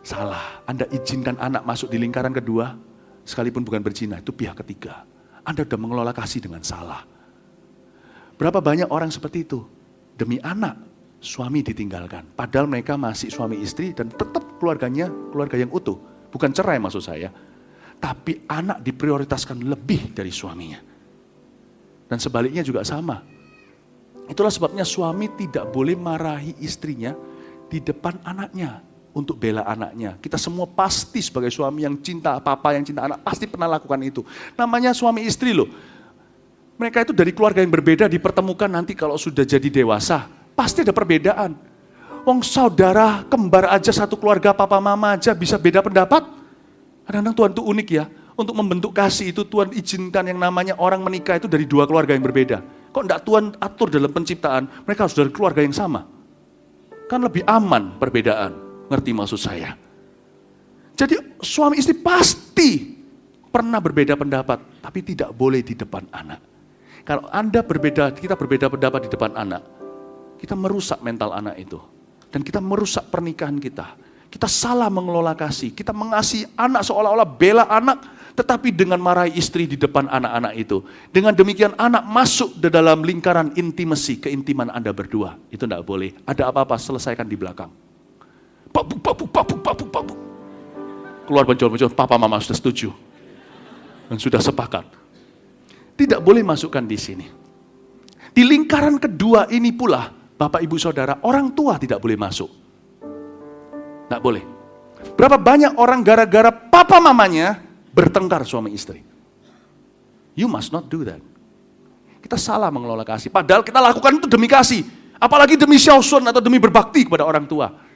Salah, Anda izinkan anak masuk di lingkaran kedua, sekalipun bukan berzina, itu pihak ketiga. Anda sudah mengelola kasih dengan salah. Berapa banyak orang seperti itu? Demi anak, suami ditinggalkan. Padahal mereka masih suami istri dan tetap keluarganya, keluarga yang utuh. Bukan cerai maksud saya. Tapi anak diprioritaskan lebih dari suaminya. Dan sebaliknya juga sama. Itulah sebabnya suami tidak boleh marahi istrinya di depan anaknya. Untuk bela anaknya. Kita semua pasti sebagai suami yang cinta papa, yang cinta anak, pasti pernah lakukan itu. Namanya suami istri loh. Mereka itu dari keluarga yang berbeda dipertemukan nanti kalau sudah jadi dewasa. Pasti ada perbedaan. Wong saudara kembar aja satu keluarga papa mama aja bisa beda pendapat. Kadang-kadang Tuhan itu unik ya. Untuk membentuk kasih itu Tuhan izinkan yang namanya orang menikah itu dari dua keluarga yang berbeda. Kok enggak Tuhan atur dalam penciptaan, mereka harus dari keluarga yang sama. Kan lebih aman perbedaan. Ngerti maksud saya? Jadi suami istri pasti pernah berbeda pendapat, tapi tidak boleh di depan anak. Kalau Anda berbeda, kita berbeda pendapat di depan anak, kita merusak mental anak itu. Dan kita merusak pernikahan kita. Kita salah mengelola kasih, kita mengasihi anak seolah-olah bela anak, tetapi dengan marahi istri di depan anak-anak itu. Dengan demikian anak masuk di dalam lingkaran intimasi, keintiman Anda berdua. Itu tidak boleh. Ada apa-apa, selesaikan di belakang. Papu. Keluar benjol-benjol, papa mama sudah setuju. Dan sudah sepakat. Tidak boleh masukkan di sini. Di lingkaran kedua ini pula, Bapak Ibu Saudara, orang tua tidak boleh masuk. Tidak boleh. Berapa banyak orang gara-gara papa mamanya bertengkar suami istri. You must not do that. Kita salah mengelola kasih. Padahal kita lakukan itu demi kasih. Apalagi demi syausun atau demi berbakti kepada orang tua.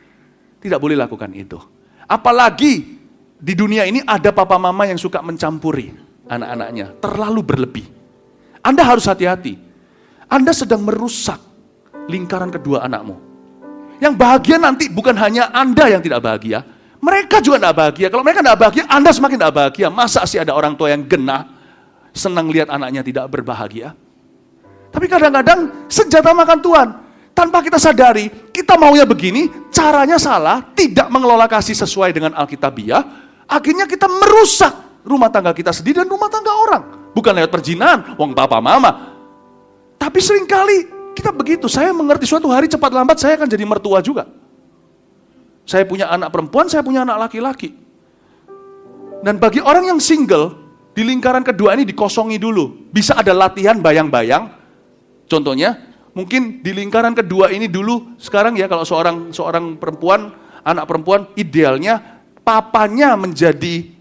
Tidak boleh lakukan itu. Apalagi di dunia ini ada papa mama yang suka mencampuri anak-anaknya. Terlalu berlebih. Anda harus hati-hati. Anda sedang merusak lingkaran kedua anakmu. Yang bahagia nanti bukan hanya Anda yang tidak bahagia. Mereka juga tidak bahagia. Kalau mereka tidak bahagia, Anda semakin tidak bahagia. Masa sih ada orang tua yang genah, senang lihat anaknya tidak berbahagia. Tapi kadang-kadang senjata makan Tuhan, tanpa kita sadari, kita maunya begini, caranya salah, tidak mengelola kasih sesuai dengan Alkitabiah, akhirnya kita merusak rumah tangga kita sendiri dan rumah tangga orang. Bukan lewat perzinahan, wong papa mama. Tapi seringkali kita begitu, saya mengerti suatu hari cepat lambat saya akan jadi mertua juga. Saya punya anak perempuan, saya punya anak laki-laki. Dan bagi orang yang single, di lingkaran kedua ini dikosongi dulu. Bisa ada latihan bayang-bayang. Contohnya, mungkin di lingkaran kedua ini dulu, sekarang ya kalau seorang perempuan, anak perempuan, idealnya papanya menjadi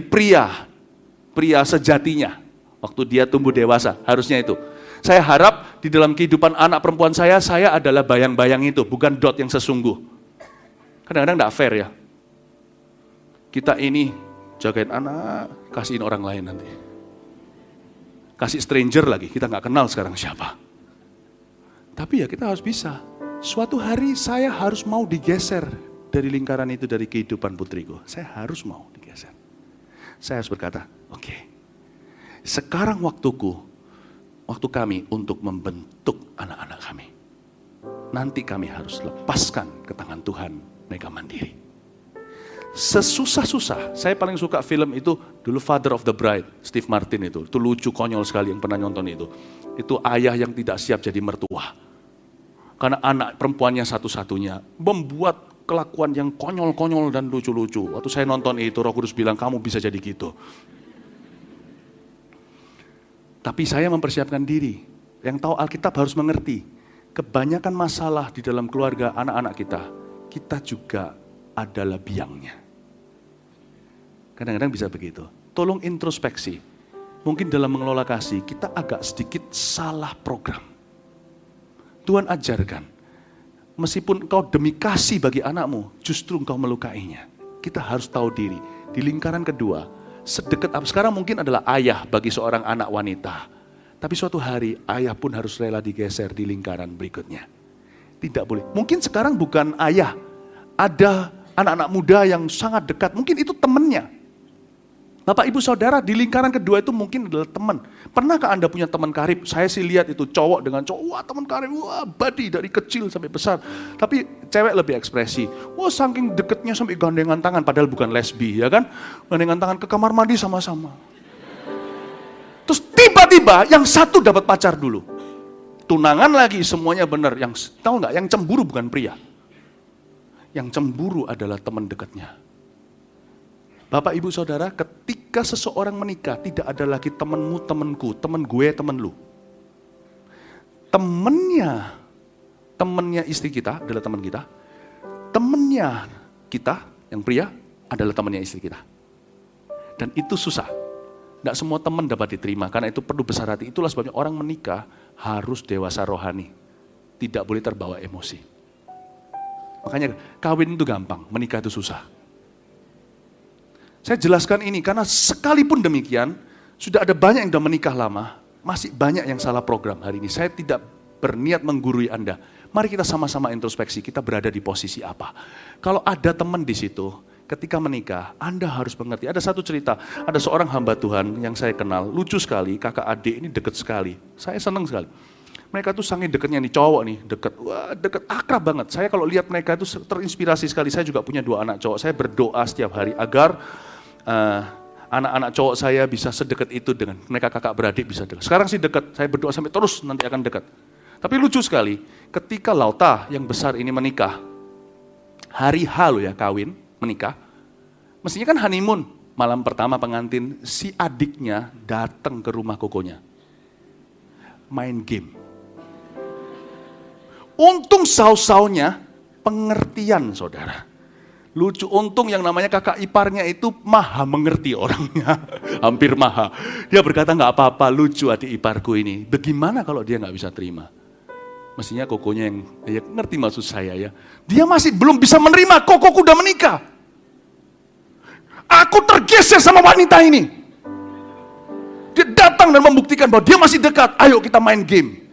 pria sejatinya. Waktu dia tumbuh dewasa, harusnya itu. Saya harap di dalam kehidupan anak perempuan saya adalah bayang-bayang itu, bukan dot yang sesungguh. Kadang-kadang enggak fair ya. Kita ini jagain anak, kasihin orang lain nanti. Kasih stranger lagi, kita nggak kenal sekarang siapa. Tapi ya kita harus bisa. Suatu hari saya harus mau digeser dari lingkaran itu, dari kehidupan putriku. Saya harus mau digeser. Saya harus berkata, oke, sekarang waktu kami untuk membentuk anak-anak kami. Nanti kami harus lepaskan ke tangan Tuhan, mereka mandiri. Sesusah-susah, saya paling suka film itu dulu Father of the Bride, Steve Martin itu lucu konyol sekali yang pernah nonton itu. Itu ayah yang tidak siap jadi mertua. Karena anak perempuannya satu-satunya, membuat kelakuan yang konyol-konyol dan lucu-lucu. Waktu saya nonton itu, Roh Kudus bilang, kamu bisa jadi gitu. Tapi saya mempersiapkan diri. Yang tahu Alkitab harus mengerti, kebanyakan masalah di dalam keluarga anak-anak kita juga adalah biangnya. Kadang-kadang bisa begitu. Tolong introspeksi. Mungkin dalam mengelola kasih, kita agak sedikit salah program. Tuhan ajarkan, meskipun engkau demi kasih bagi anakmu, justru engkau melukainya. Kita harus tahu diri. Di lingkaran kedua, sedekat apa sekarang mungkin adalah ayah bagi seorang anak wanita. Tapi suatu hari, ayah pun harus rela digeser di lingkaran berikutnya. Tidak boleh. Mungkin sekarang bukan ayah. Ada anak-anak muda yang sangat dekat, mungkin itu temannya. Bapak ibu saudara di lingkaran kedua itu mungkin adalah teman. Pernahkah Anda punya teman karib? Saya sih lihat itu cowok dengan cowok, wah teman karib, wah buddy dari kecil sampai besar. Tapi cewek lebih ekspresi, wah saking deketnya sampai gandengan tangan, padahal bukan lesbi ya kan. Gandengan tangan ke kamar mandi sama-sama. Terus tiba-tiba yang satu dapat pacar dulu. Tunangan lagi semuanya benar. Yang tahu nggak? Yang cemburu bukan pria. Yang cemburu adalah teman dekatnya. Bapak ibu saudara, ketika seseorang menikah, tidak ada lagi temanmu, temanku, teman gue, teman lu. Temannya istri kita adalah teman kita. Temannya kita, yang pria, adalah temannya istri kita. Dan itu susah. Tidak semua teman dapat diterima, karena itu perlu besar hati. Itulah sebabnya orang menikah harus dewasa rohani. Tidak boleh terbawa emosi. Makanya kawin itu gampang, menikah itu susah. Saya jelaskan ini karena sekalipun demikian, sudah ada banyak yang sudah menikah lama, masih banyak yang salah program hari ini. Saya tidak berniat menggurui Anda. Mari kita sama-sama introspeksi, kita berada di posisi apa. Kalau ada teman di situ, ketika menikah, Anda harus mengerti. Ada satu cerita, ada seorang hamba Tuhan yang saya kenal, lucu sekali, kakak adik ini dekat sekali. Saya senang sekali. Mereka tuh saking dekatnya nih, cowok nih, deket, akrab banget. Saya kalau lihat mereka itu terinspirasi sekali. Saya juga punya 2 anak cowok. Saya berdoa setiap hari agar anak-anak cowok saya bisa sedekat itu dengan mereka kakak beradik bisa dekat. Sekarang sih dekat, saya berdoa sampai terus nanti akan dekat. Tapi lucu sekali, ketika Lauta yang besar ini menikah, hari H loh ya kawin, menikah, mestinya kan honeymoon, malam pertama pengantin, si adiknya datang ke rumah kokonya, main game. Untung saus-saunya pengertian saudara. Lucu, untung yang namanya kakak iparnya itu maha mengerti orangnya, hampir maha. Dia berkata nggak apa-apa, lucu adik iparku ini. Bagaimana kalau dia nggak bisa terima? Mestinya kokonya yang ya, ngerti maksud saya ya. Dia masih belum bisa menerima, kokoku udah menikah. Aku tergeser sama wanita ini. Dia datang dan membuktikan bahwa dia masih dekat. Ayo kita main game.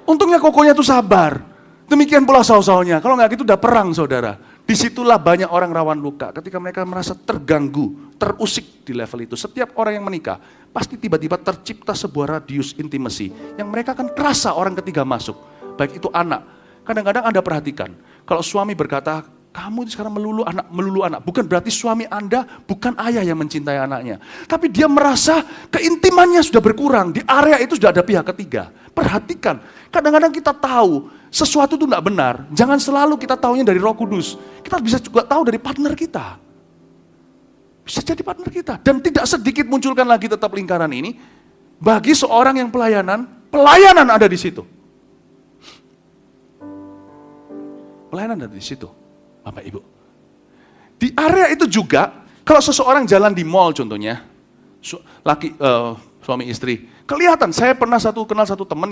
Untungnya kokonya itu sabar. Demikian pula saus-saunya. Kalau nggak gitu udah perang saudara. Disitulah banyak orang rawan luka ketika mereka merasa terganggu, terusik di level itu. Setiap orang yang menikah pasti tiba-tiba tercipta sebuah radius intimasi yang mereka akan terasa orang ketiga masuk. Baik itu anak. Kadang-kadang Anda perhatikan, kalau suami berkata, kamu sekarang melulu anak, bukan berarti suami Anda bukan ayah yang mencintai anaknya. Tapi dia merasa keintimannya sudah berkurang, di area itu sudah ada pihak ketiga. Perhatikan, kadang-kadang kita tahu sesuatu itu tidak benar, jangan selalu kita tahunya dari Roh Kudus. Kita bisa juga tahu dari partner kita. Bisa jadi partner kita. Dan tidak sedikit munculkan lagi tetap lingkaran ini, bagi seorang yang pelayanan ada di situ. Pelayanan ada di situ, Bapak Ibu. Di area itu juga, kalau seseorang jalan di mall contohnya, suami istri, kelihatan. Saya pernah kenal satu teman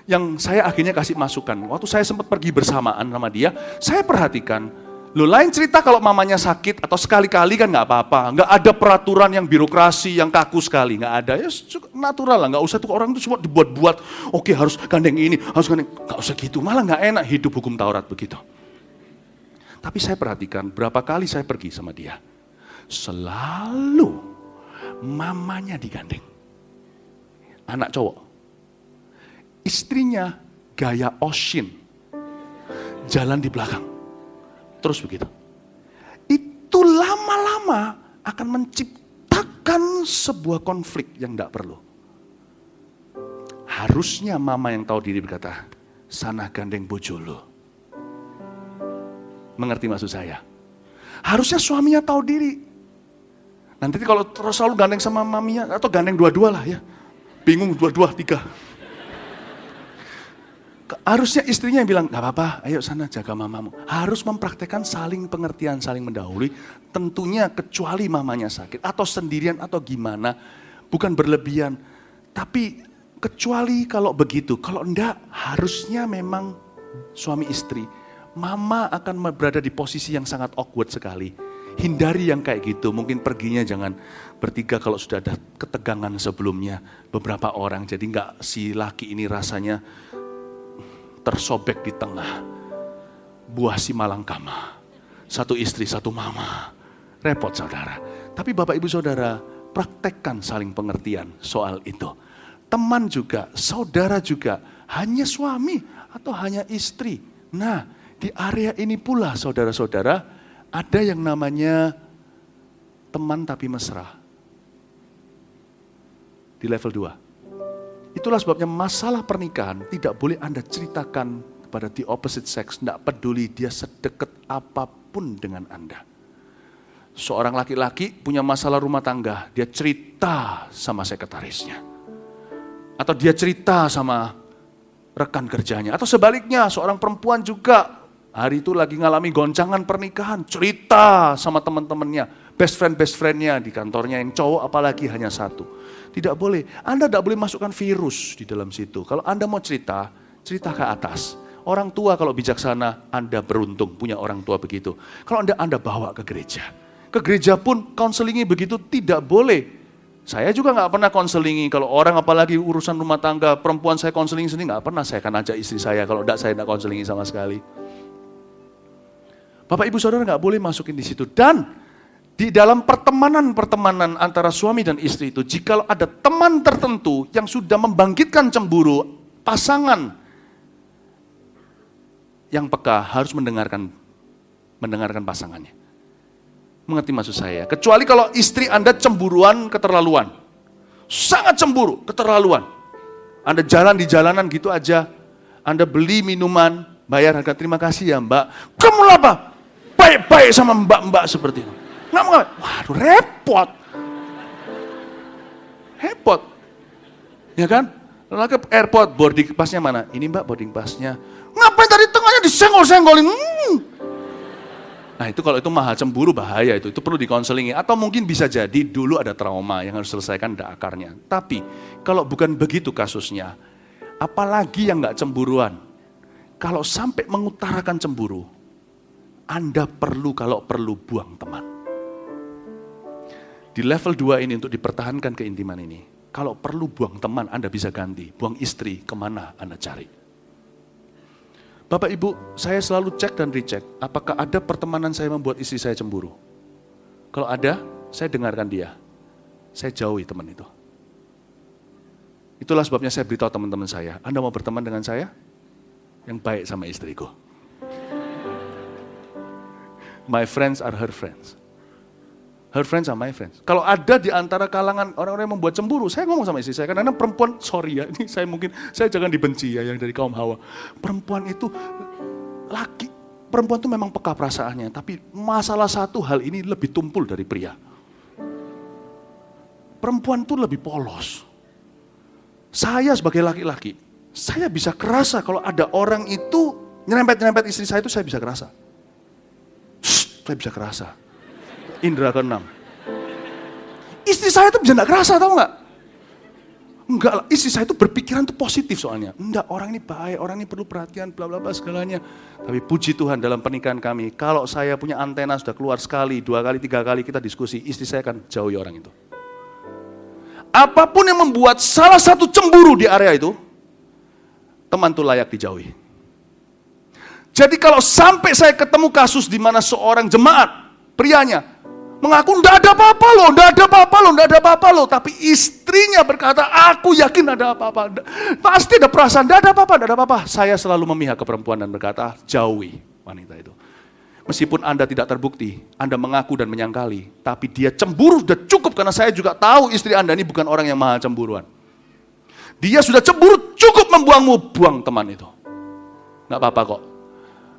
yang saya akhirnya kasih masukan. Waktu saya sempat pergi bersamaan sama dia, saya perhatikan, loh lain cerita kalau mamanya sakit atau sekali-kali kan nggak apa-apa, nggak ada peraturan yang birokrasi yang kaku sekali, nggak ada. Ya natural lah, nggak usah tuh orang itu cuma dibuat-buat. Oke harus gandeng ini, harus gandeng, nggak usah gitu. Malah nggak enak hidup hukum Taurat begitu. Tapi saya perhatikan berapa kali saya pergi sama dia. Selalu mamanya digandeng. Anak cowok. Istrinya gaya Oshin. Jalan di belakang. Terus begitu. Itu lama-lama akan menciptakan sebuah konflik yang tidak perlu. Harusnya mama yang tahu diri berkata, sana gandeng bojo lo. Mengerti maksud saya? Harusnya suaminya tahu diri. Nanti kalau terus selalu gandeng sama maminya, atau gandeng dua-dua lah ya. Bingung dua-dua, tiga. Harusnya istrinya yang bilang, gak apa-apa, ayo sana jaga mamamu. Harus mempraktekkan saling pengertian, saling mendahului. Tentunya kecuali mamanya sakit, atau sendirian, atau gimana. Bukan berlebihan. Tapi kecuali kalau begitu. Kalau enggak, harusnya memang suami istri. Mama akan berada di posisi yang sangat awkward sekali. Hindari yang kayak gitu, mungkin perginya jangan bertiga kalau sudah ada ketegangan sebelumnya. Beberapa orang, jadi enggak si laki ini rasanya tersobek di tengah. Buah si malangkama. Satu istri, satu mama. Repot saudara. Tapi Bapak Ibu Saudara, praktekkan saling pengertian soal itu. Teman juga, saudara juga, hanya suami atau hanya istri. Nah, di area ini pula saudara-saudara, ada yang namanya teman tapi mesra. Di level 2. Itulah sebabnya masalah pernikahan tidak boleh Anda ceritakan kepada the opposite sex. Tidak peduli dia sedekat apapun dengan Anda. Seorang laki-laki punya masalah rumah tangga, dia cerita sama sekretarisnya. Atau dia cerita sama rekan kerjanya. Atau sebaliknya, seorang perempuan juga hari itu lagi ngalami goncangan pernikahan, cerita sama teman-temannya, best friend-nya di kantornya yang cowok apalagi hanya satu. Tidak boleh, Anda tidak boleh masukkan virus di dalam situ. Kalau Anda mau cerita, cerita ke atas. Orang tua kalau bijaksana, Anda beruntung punya orang tua begitu. Kalau Anda bawa ke gereja. Ke gereja pun konselingi begitu tidak boleh. Saya juga nggak pernah konselingi, kalau orang apalagi urusan rumah tangga, perempuan saya konselingi sendiri nggak pernah, saya akan ajak istri saya, kalau enggak saya nggak konselingi sama sekali. Bapak Ibu Saudara nggak boleh masukin di situ. Dan di dalam pertemanan antara suami dan istri itu, jika ada teman tertentu yang sudah membangkitkan cemburu, pasangan yang peka harus mendengarkan pasangannya. Mengerti maksud saya? Kecuali kalau istri Anda cemburuan keterlaluan. Sangat cemburu, keterlaluan. Anda jalan di jalanan gitu aja, Anda beli minuman, bayar harga, terima kasih ya mbak. Kamu apa? Baik-baik sama mbak-mbak seperti itu. Nggak mau, waduh repot. Repot. Ya kan? Lalu ke airport, boarding passnya mana? Ini mbak boarding passnya. Ngapain tadi tengahnya disenggol-senggolin? Nah itu kalau itu mahal cemburu bahaya itu perlu dikonselingi. Atau mungkin bisa jadi dulu ada trauma yang harus selesaikan ada akarnya. Tapi kalau bukan begitu kasusnya, apalagi yang nggak cemburuan, kalau sampai mengutarakan cemburu, Anda kalau perlu buang teman. Di level 2 ini untuk dipertahankan keintiman ini, kalau perlu buang teman Anda bisa ganti, buang istri kemana Anda cari. Bapak Ibu, saya selalu cek dan recheck, apakah ada pertemanan saya membuat istri saya cemburu. Kalau ada, saya dengarkan dia. Saya jauhi teman itu. Itulah sebabnya saya beritahu teman-teman saya, Anda mau berteman dengan saya? Yang baik sama istriku. My friends are her friends. Her friends are my friends. Kalau ada di antara kalangan orang-orang yang membuat cemburu, saya ngomong sama istri saya, karena perempuan, sorry ya, ini saya jangan dibenci ya yang dari kaum Hawa. Perempuan itu, perempuan itu memang peka perasaannya, tapi masalah satu hal ini lebih tumpul dari pria. Perempuan itu lebih polos. Saya sebagai laki-laki, saya bisa kerasa kalau ada orang itu nyerempet-nyerempet istri saya itu saya bisa kerasa. Saya bisa kerasa. Indra ke-6. Istri saya itu bisa gak kerasa, tahu gak? Enggak lah, istri saya itu berpikiran itu positif soalnya. Enggak, orang ini baik, orang ini perlu perhatian, bla bla bla segalanya. Tapi puji Tuhan dalam pernikahan kami, kalau saya punya antena sudah keluar sekali, 2 kali, 3 kali kita diskusi, istri saya akan jauhi orang itu. Apapun yang membuat salah satu cemburu di area itu, teman itu layak dijauhi. Jadi kalau sampai saya ketemu kasus di mana seorang jemaat, prianya, mengaku enggak ada apa-apa loh, enggak ada apa-apa loh, enggak ada apa-apa loh. Tapi istrinya berkata, aku yakin ada apa-apa. Pasti ada perasaan, enggak ada apa-apa, enggak ada apa-apa. Saya selalu memihak ke perempuan dan berkata, jauhi wanita itu. Meskipun Anda tidak terbukti, Anda mengaku dan menyangkali, tapi dia cemburu sudah cukup karena saya juga tahu istri Anda ini bukan orang yang maha cemburuan. Dia sudah cemburu cukup membuangmu, buang teman itu. Enggak apa-apa kok.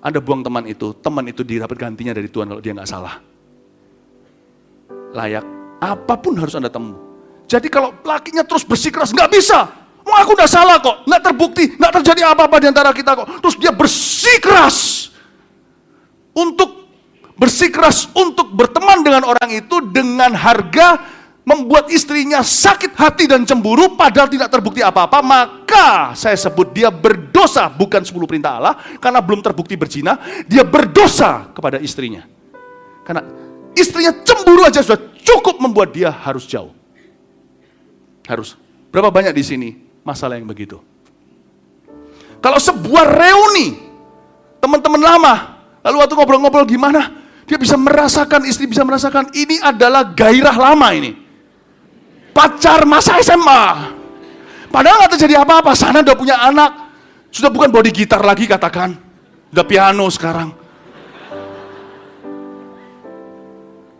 Anda buang teman itu didapat gantinya dari Tuhan kalau dia enggak salah. Layak, apapun harus Anda temu. Jadi kalau lakinya terus bersikeras, nggak bisa. Aku udah salah kok, nggak terbukti, nggak terjadi apa-apa di antara kita kok. Terus dia bersikeras untuk berteman dengan orang itu dengan harga membuat istrinya sakit hati dan cemburu padahal tidak terbukti apa-apa, maka saya sebut dia berdosa, bukan 10 perintah Allah, karena belum terbukti berzina, dia berdosa kepada istrinya. Karena istrinya cemburu aja sudah cukup membuat dia harus jauh. Harus. Berapa banyak di sini masalah yang begitu? Kalau sebuah reuni, teman-teman lama, lalu waktu ngobrol-ngobrol gimana, dia bisa merasakan, istri bisa merasakan, ini adalah gairah lama ini. Pacar masa SMA. Padahal gak terjadi apa-apa, sana udah punya anak, sudah bukan body gitar lagi katakan, udah piano sekarang.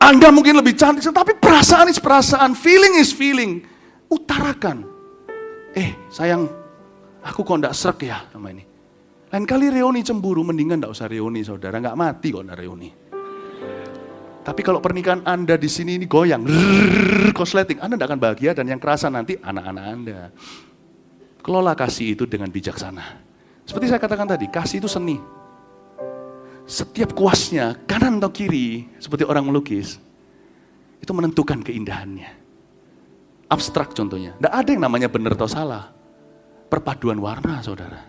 Anda mungkin lebih cantik, tapi perasaan is perasaan, feeling is feeling. Utarakan. Sayang, aku kok enggak srek ya sama ini. Lain kali reuni cemburu, mendingan enggak usah reuni saudara, enggak mati kok enggak reuni. Tapi kalau pernikahan Anda di sini ini goyang, kosleting, Anda enggak akan bahagia dan yang kerasa nanti anak-anak Anda. Kelola kasih itu dengan bijaksana. Seperti saya katakan tadi, kasih itu seni. Setiap kuasnya, kanan atau kiri, seperti orang melukis, itu menentukan keindahannya. Abstrak contohnya. Tidak ada yang namanya benar atau salah. Perpaduan warna, saudara.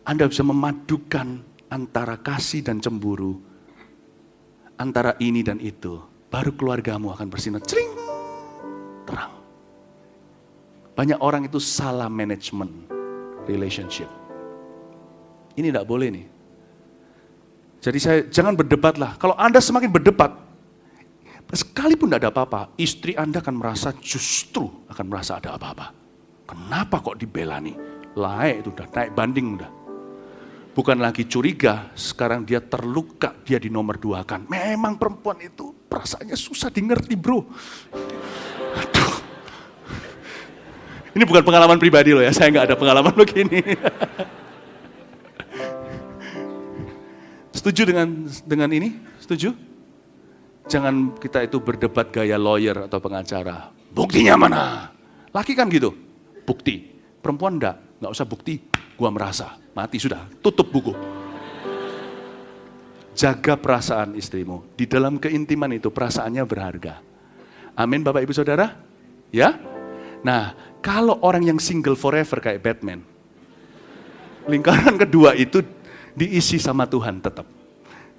Anda bisa memadukan antara kasih dan cemburu, antara ini dan itu. Baru keluargamu akan bersinar, cering, terang. Banyak orang itu salah manajemen relationship. Ini tidak boleh nih. Jadi jangan berdebat lah. Kalau Anda semakin berdebat, sekalipun tidak ada apa-apa, istri Anda akan merasa justru akan merasa ada apa-apa. Kenapa kok dibela nih? Layak itu udah naik banding udah. Bukan lagi curiga, sekarang dia terluka, dia di nomor 2 kan. Memang perempuan itu perasaannya susah dimengerti bro. Aduh. Ini bukan pengalaman pribadi loh ya, saya nggak ada pengalaman begini. Setuju dengan ini? Setuju? Jangan kita itu berdebat gaya lawyer atau pengacara. Buktinya mana? Laki kan gitu, bukti. Perempuan enggak usah bukti, gua merasa. Mati sudah, tutup buku. Jaga perasaan istrimu. Di dalam keintiman itu perasaannya berharga. Amin Bapak Ibu Saudara? Ya? Nah, kalau orang yang single forever kayak Batman, lingkaran kedua itu diisi sama Tuhan tetap.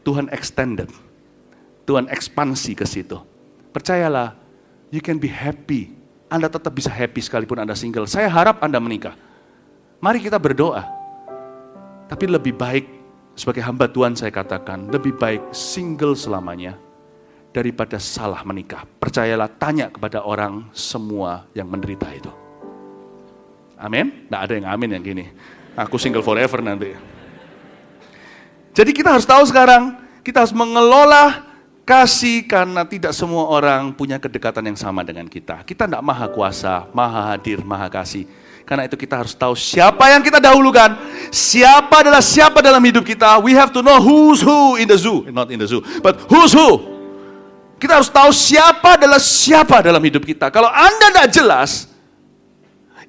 Tuhan extended. Tuhan ekspansi ke situ. Percayalah, you can be happy. Anda tetap bisa happy sekalipun Anda single. Saya harap Anda menikah. Mari kita berdoa. Tapi lebih baik, sebagai hamba Tuhan saya katakan, lebih baik single selamanya daripada salah menikah. Percayalah, tanya kepada orang semua yang menderita itu. Amin? Nggak ada yang amin yang gini. Aku single forever nanti. Jadi kita harus tahu sekarang, kita harus mengelola kasih karena tidak semua orang punya kedekatan yang sama dengan kita. Kita tidak maha kuasa, maha hadir, maha kasih. Karena itu kita harus tahu siapa yang kita dahulukan, siapa adalah siapa dalam hidup kita. We have to know who's who in the zoo, not in the zoo, but who's who. Kita harus tahu siapa adalah siapa dalam hidup kita. Kalau Anda tidak jelas,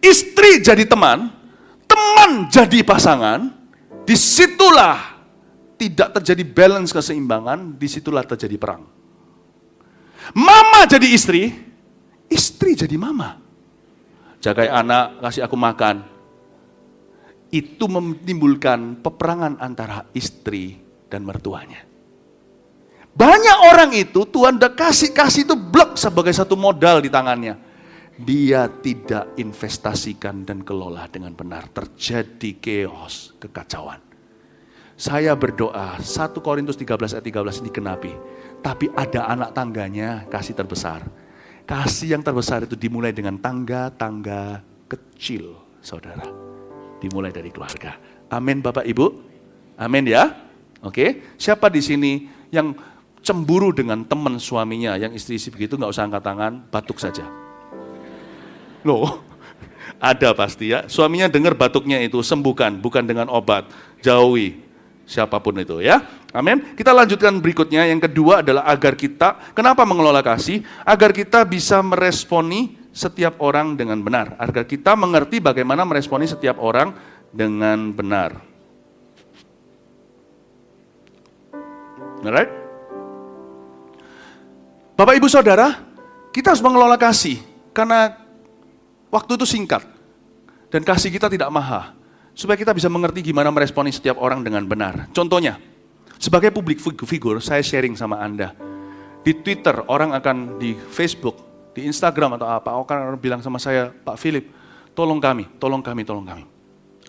istri jadi teman, teman jadi pasangan, disitulah tidak terjadi balance keseimbangan, disitulah terjadi perang. Mama jadi istri, istri jadi mama. Jagai anak, kasih aku makan. Itu menimbulkan peperangan antara istri dan mertuanya. Banyak orang itu, Tuhan udah kasih itu blok sebagai satu modal di tangannya. Dia tidak investasikan dan kelola dengan benar. Terjadi chaos, kekacauan. Saya berdoa, 1 Korintus 13 ayat 13 dikenapi. Tapi ada anak tangganya, kasih terbesar. Kasih yang terbesar itu dimulai dengan tangga-tangga kecil, saudara. Dimulai dari keluarga. Amin Bapak Ibu? Amin ya? Oke. Siapa di sini yang cemburu dengan teman suaminya, yang istri-istri begitu, nggak usah angkat tangan, batuk saja. Loh, ada pasti ya. Suaminya dengar batuknya itu, sembuhkan, bukan dengan obat. Jauhi siapapun itu ya. Amin. Kita lanjutkan berikutnya. Yang kedua adalah agar kita, kenapa mengelola kasih? Agar kita bisa meresponi setiap orang dengan benar. Agar kita mengerti bagaimana meresponi setiap orang dengan benar. Alright? Bapak Ibu Saudara, kita harus mengelola kasih. Karena waktu itu singkat. Dan kasih kita tidak mahal. Supaya kita bisa mengerti gimana meresponi setiap orang dengan benar. Contohnya, sebagai public figure, saya sharing sama Anda. Di Twitter, orang akan di Facebook, di Instagram atau apa, orang akan bilang sama saya, Pak Philip, tolong kami, tolong kami, tolong kami.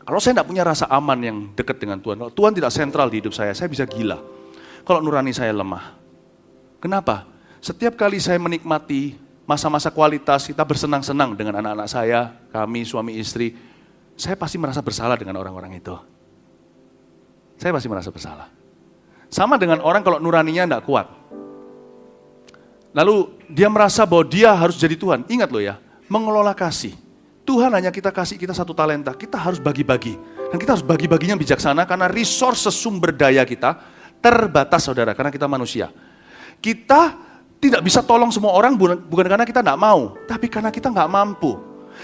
Kalau saya tidak punya rasa aman yang dekat dengan Tuhan, kalau Tuhan tidak sentral di hidup saya bisa gila. Kalau nurani saya lemah. Kenapa? Setiap kali saya menikmati masa-masa kualitas, kita bersenang-senang dengan anak-anak saya, kami, suami istri, saya pasti merasa bersalah dengan orang-orang itu. Saya pasti merasa bersalah. Sama dengan orang kalau nuraninya tidak kuat. Lalu dia merasa bahwa dia harus jadi Tuhan. Ingat loh ya, mengelola kasih. Tuhan hanya kita kasih kita satu talenta, kita harus bagi-bagi. Dan kita harus bagi-baginya bijaksana karena resource sumber daya kita terbatas saudara, karena kita manusia. Kita tidak bisa tolong semua orang bukan karena kita tidak mau, tapi karena kita nggak mampu.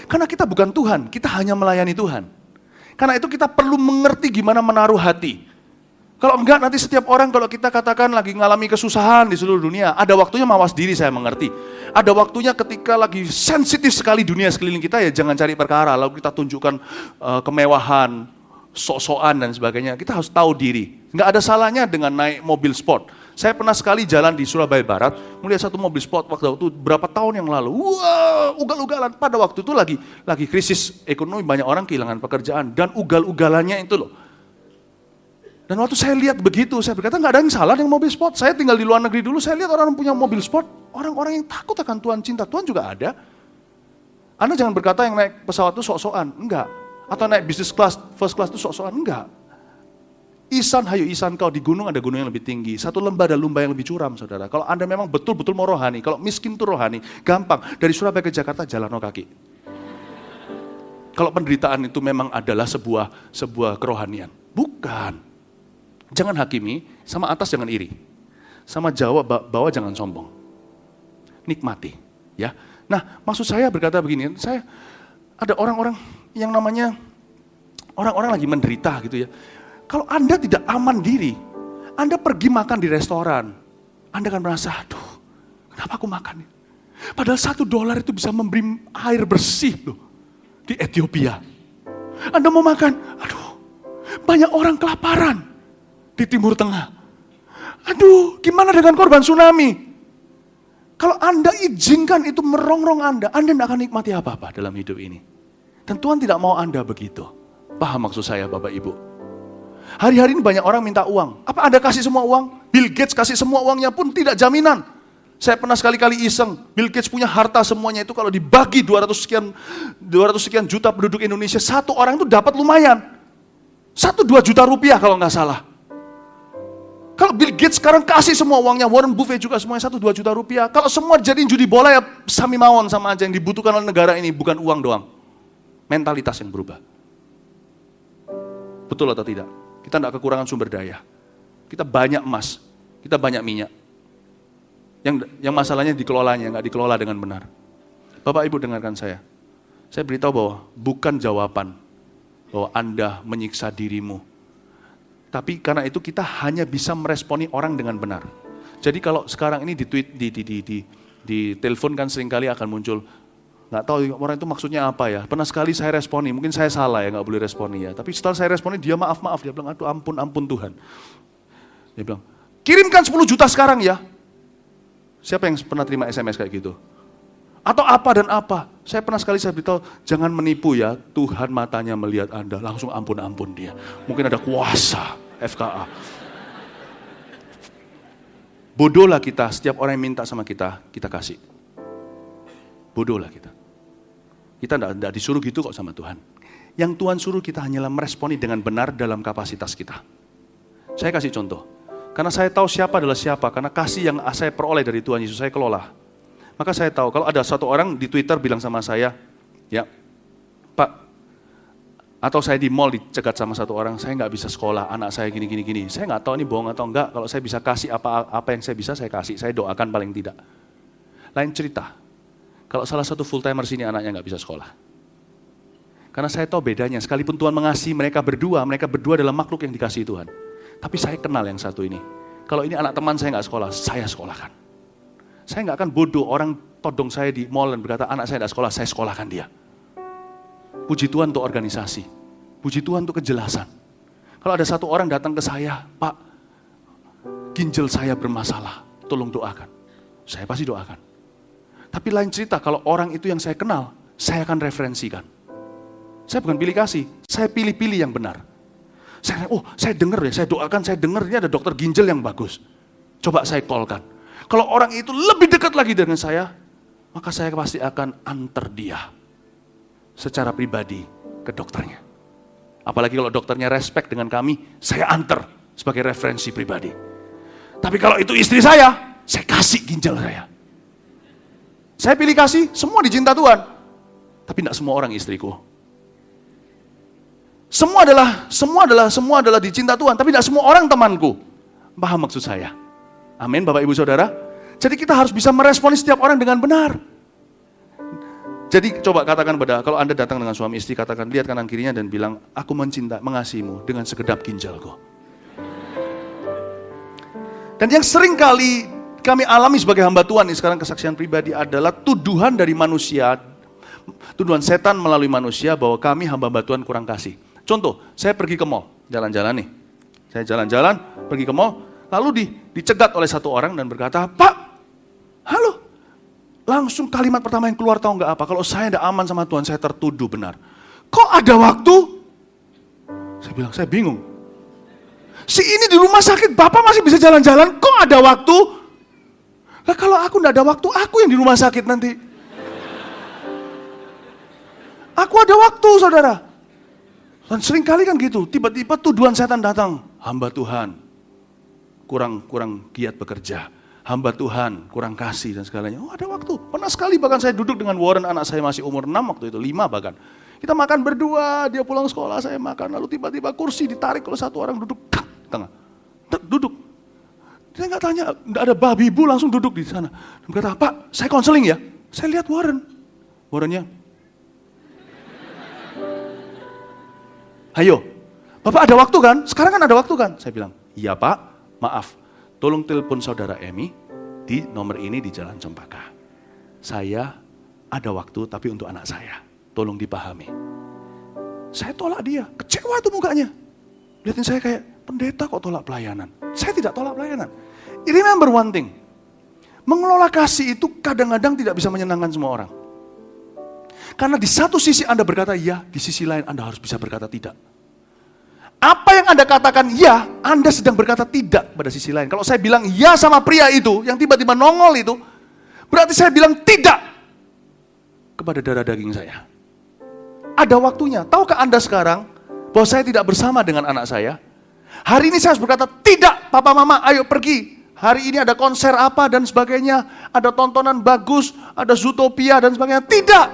Karena kita bukan Tuhan, kita hanya melayani Tuhan. Karena itu kita perlu mengerti gimana menaruh hati. Kalau enggak nanti setiap orang kalau kita katakan lagi ngalami kesusahan di seluruh dunia, ada waktunya mawas diri saya mengerti. Ada waktunya ketika lagi sensitif sekali dunia sekeliling kita ya jangan cari perkara, lalu kita tunjukkan kemewahan, sok-sokan dan sebagainya. Kita harus tahu diri. Enggak ada salahnya dengan naik mobil sport. Saya pernah sekali jalan di Surabaya Barat, melihat satu mobil sport waktu itu berapa tahun yang lalu. Wah, ugal-ugalan. Pada waktu itu lagi krisis ekonomi, banyak orang kehilangan pekerjaan dan ugal-ugalannya itu loh. Dan waktu saya lihat begitu, saya berkata nggak ada yang salah dengan mobil sport. Saya tinggal di luar negeri dulu, saya lihat orang punya mobil sport, orang-orang yang takut akan Tuhan, cinta Tuhan juga ada. Anda jangan berkata yang naik pesawat itu sok-sokan, enggak. Atau naik business class, first class itu sok-sokan, enggak. Isan, hayu isan kau, di gunung ada gunung yang lebih tinggi. Satu lembah ada lembah yang lebih curam, saudara. Kalau Anda memang betul-betul mau rohani, kalau miskin itu rohani, gampang. Dari Surabaya ke Jakarta jalan kaki. Kalau penderitaan itu memang adalah sebuah kerohanian. Bukan. Jangan hakimi, sama atas jangan iri. Sama bawah jangan sombong. Nikmati, ya. Nah, maksud saya berkata begini, saya ada orang-orang yang namanya orang-orang lagi menderita gitu ya. Kalau Anda tidak aman diri, Anda pergi makan di restoran, Anda akan merasa, aduh, kenapa aku makan? Padahal $1 itu bisa memberi air bersih loh di Ethiopia. Anda mau makan, aduh, banyak orang kelaparan di Timur Tengah. Aduh, gimana dengan korban tsunami? Kalau Anda izinkan itu merongrong Anda tidak akan nikmati apa-apa dalam hidup ini. Dan Tuhan tidak mau Anda begitu. Paham maksud saya Bapak Ibu? Hari-hari ini banyak orang minta uang. Apa Anda kasih semua uang? Bill Gates kasih semua uangnya pun tidak jaminan. Saya pernah sekali-kali iseng, Bill Gates punya harta semuanya itu kalau dibagi 200 sekian juta penduduk Indonesia, satu orang itu dapat lumayan. 1-2 juta rupiah kalau nggak salah. Kalau Bill Gates sekarang kasih semua uangnya, Warren Buffett juga semuanya 1-2 juta rupiah. Kalau semua jadiin judi bola ya sami mawon sama aja, yang dibutuhkan oleh negara ini bukan uang doang. Mentalitas yang berubah. Betul atau tidak? Kita tidak kekurangan sumber daya. Kita banyak emas, kita banyak minyak. Yang masalahnya dikelolanya, nggak dikelola dengan benar. Bapak Ibu dengarkan saya. Saya beritahu bahwa bukan jawaban bahwa Anda menyiksa dirimu. Tapi karena itu kita hanya bisa meresponi orang dengan benar. Jadi kalau sekarang ini di tweet, di telepon kan seringkali akan muncul, nggak tahu orang itu maksudnya apa ya. Pernah sekali saya responi, mungkin saya salah ya, nggak boleh responi ya. Tapi setelah saya responi dia maaf, dia bilang aduh ampun Tuhan. Dia bilang kirimkan 10 juta sekarang ya. Siapa yang pernah terima SMS kayak gitu? Atau apa dan apa? Saya pernah sekali saya beritahu, jangan menipu ya, Tuhan matanya melihat Anda, langsung ampun dia. Mungkin ada kuasa, FKA. Bodohlah kita, setiap orang yang minta sama kita kasih. Bodohlah kita. Kita tidak disuruh gitu kok sama Tuhan. Yang Tuhan suruh kita hanyalah meresponi dengan benar dalam kapasitas kita. Saya kasih contoh. Karena saya tahu siapa adalah siapa, karena kasih yang saya peroleh dari Tuhan Yesus, saya kelola. Maka saya tahu, kalau ada satu orang di Twitter bilang sama saya, ya Pak, atau saya di mall dicegat sama satu orang, saya nggak bisa sekolah, anak saya gini. Saya nggak tahu ini bohong atau enggak, kalau saya bisa kasih apa yang saya bisa, saya kasih, saya doakan paling tidak. Lain cerita, kalau salah satu full timer sini anaknya nggak bisa sekolah. Karena saya tahu bedanya, sekalipun Tuhan mengasihi mereka berdua adalah makhluk yang dikasihi Tuhan. Tapi saya kenal yang satu ini. Kalau ini anak teman saya nggak sekolah, saya sekolahkan. Saya nggak akan bodoh orang todong saya di mall dan berkata anak saya nggak sekolah, saya sekolahkan dia. Puji Tuhan untuk organisasi. Puji Tuhan untuk kejelasan. Kalau ada satu orang datang ke saya, Pak, ginjal saya bermasalah, tolong doakan. Saya pasti doakan. Tapi lain cerita, kalau orang itu yang saya kenal, saya akan referensikan. Saya bukan pilih kasih, saya pilih-pilih yang benar. Saya dengar ya, saya doakan, saya dengar ini ada dokter ginjal yang bagus. Coba saya call-kan. Kalau orang itu lebih dekat lagi dengan saya, maka saya pasti akan antar dia secara pribadi ke dokternya. Apalagi kalau dokternya respect dengan kami, saya antar sebagai referensi pribadi. Tapi kalau itu istri saya kasih ginjal saya. Saya pilih kasih, semua dicinta Tuhan. Tapi tidak semua orang istriku. Semua adalah dicinta Tuhan, tapi tidak semua orang temanku. Paham maksud saya? Amin, Bapak Ibu Saudara. Jadi kita harus bisa meresponi setiap orang dengan benar. Jadi coba katakan kalau Anda datang dengan suami istri, katakan lihat kanan kirinya dan bilang, aku mengasihimu dengan sekedap ginjalku. Dan yang sering kali kami alami sebagai hamba Tuhan, ini sekarang kesaksian pribadi adalah tuduhan dari manusia, tuduhan setan melalui manusia bahwa kami hamba Tuhan kurang kasih. Contoh, saya pergi ke mall, jalan-jalan nih. Saya jalan-jalan, pergi ke mall, lalu dicegat oleh satu orang dan berkata, Pak, halo. Langsung kalimat pertama yang keluar tahu nggak apa? Kalau saya tidak aman sama Tuhan, saya tertuduh benar. Kok ada waktu? Saya bilang, saya bingung. Si ini di rumah sakit, Bapak masih bisa jalan-jalan, kok ada waktu? Lah kalau aku tidak ada waktu, aku yang di rumah sakit nanti. Aku ada waktu, saudara. Dan seringkali kan gitu, tiba-tiba tuduhan setan datang. Hamba Tuhan, kurang giat bekerja. Hamba Tuhan, kurang kasih dan segalanya. Oh ada waktu. Pernah sekali bahkan saya duduk dengan Warren, anak saya masih umur 6 waktu itu, 5 bahkan. Kita makan berdua, dia pulang sekolah, saya makan. Lalu tiba-tiba kursi ditarik oleh satu orang duduk di tengah. Duduk. Dia nggak tanya, nggak ada babi ibu langsung duduk di sana. Dan berkata, Pak, saya konseling ya. Saya lihat Warrennya. Ayo, Bapak ada waktu kan? Sekarang kan ada waktu kan? Saya bilang, iya Pak, maaf. Tolong telepon saudara Emi di nomor ini di Jalan Cempaka. Saya ada waktu tapi untuk anak saya. Tolong dipahami. Saya tolak dia, kecewa itu mukanya. Lihatin saya kayak, pendeta kok tolak pelayanan? Saya tidak tolak pelayanan. Remember one thing, mengelola kasih itu kadang-kadang tidak bisa menyenangkan semua orang. Karena di satu sisi Anda berkata iya, di sisi lain Anda harus bisa berkata tidak. Apa yang Anda katakan ya, Anda sedang berkata tidak pada sisi lain. Kalau saya bilang ya sama pria itu, yang tiba-tiba nongol itu, berarti saya bilang tidak kepada darah daging saya. Ada waktunya. Tahukah Anda sekarang bahwa saya tidak bersama dengan anak saya? Hari ini saya harus berkata tidak, papa mama ayo pergi. Hari ini ada konser apa dan sebagainya, ada tontonan bagus, ada Zootopia dan sebagainya. Tidak.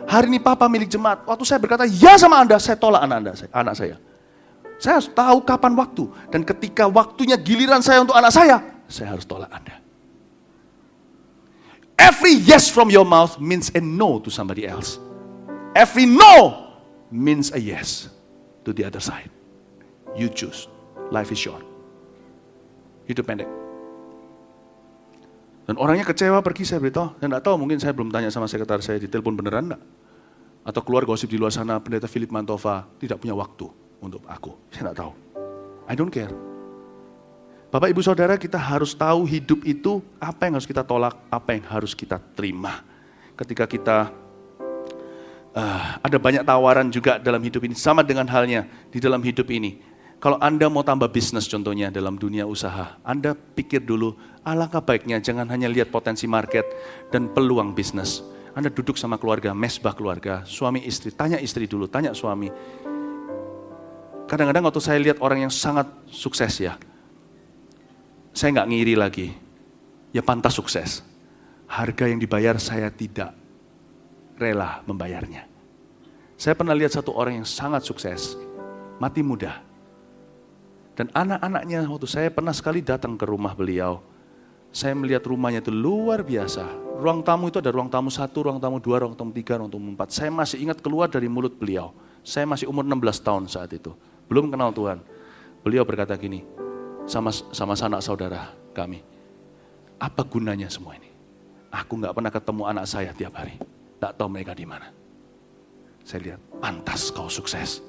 Hari ini papa milik jemaat. Waktu saya berkata ya sama Anda, saya tolak anak saya. Saya harus tahu kapan waktu. Dan ketika waktunya giliran saya untuk anak saya harus tolak Anda. Every yes from your mouth means a no to somebody else. Every no means a yes to the other side. You choose. Life is short. Hidup pendek. Dan orangnya kecewa pergi, saya beritahu. Dan tidak tahu, mungkin saya belum tanya sama sekretaris saya, ditelepon beneran enggak? Atau keluar gosip di luar sana, pendeta Philip Mantova tidak punya waktu untuk aku. Saya tidak tahu. I don't care. Bapak ibu saudara, kita harus tahu hidup itu apa yang harus kita tolak, apa yang harus kita terima. Ketika kita ada banyak tawaran juga dalam hidup ini, sama dengan halnya di dalam hidup ini. Kalau Anda mau tambah bisnis contohnya dalam dunia usaha, Anda pikir dulu, alangkah baiknya jangan hanya lihat potensi market dan peluang bisnis. Anda duduk sama keluarga, mesbah keluarga, suami istri, tanya istri dulu, tanya suami. Kadang-kadang waktu saya lihat orang yang sangat sukses ya, saya nggak ngiri lagi, ya pantas sukses. Harga yang dibayar saya tidak rela membayarnya. Saya pernah lihat satu orang yang sangat sukses, mati muda. Dan anak-anaknya, waktu saya pernah sekali datang ke rumah beliau, saya melihat rumahnya itu luar biasa. Ruang tamu itu ada ruang tamu 1, ruang tamu 2, ruang tamu 3, ruang tamu 4. Saya masih ingat keluar dari mulut beliau. Saya masih umur 16 tahun saat itu. Belum kenal Tuhan. Beliau berkata gini, sama sanak saudara kami, apa gunanya semua ini? Aku gak pernah ketemu anak saya tiap hari. Tak tahu mereka di mana. Saya lihat, pantas kau sukses.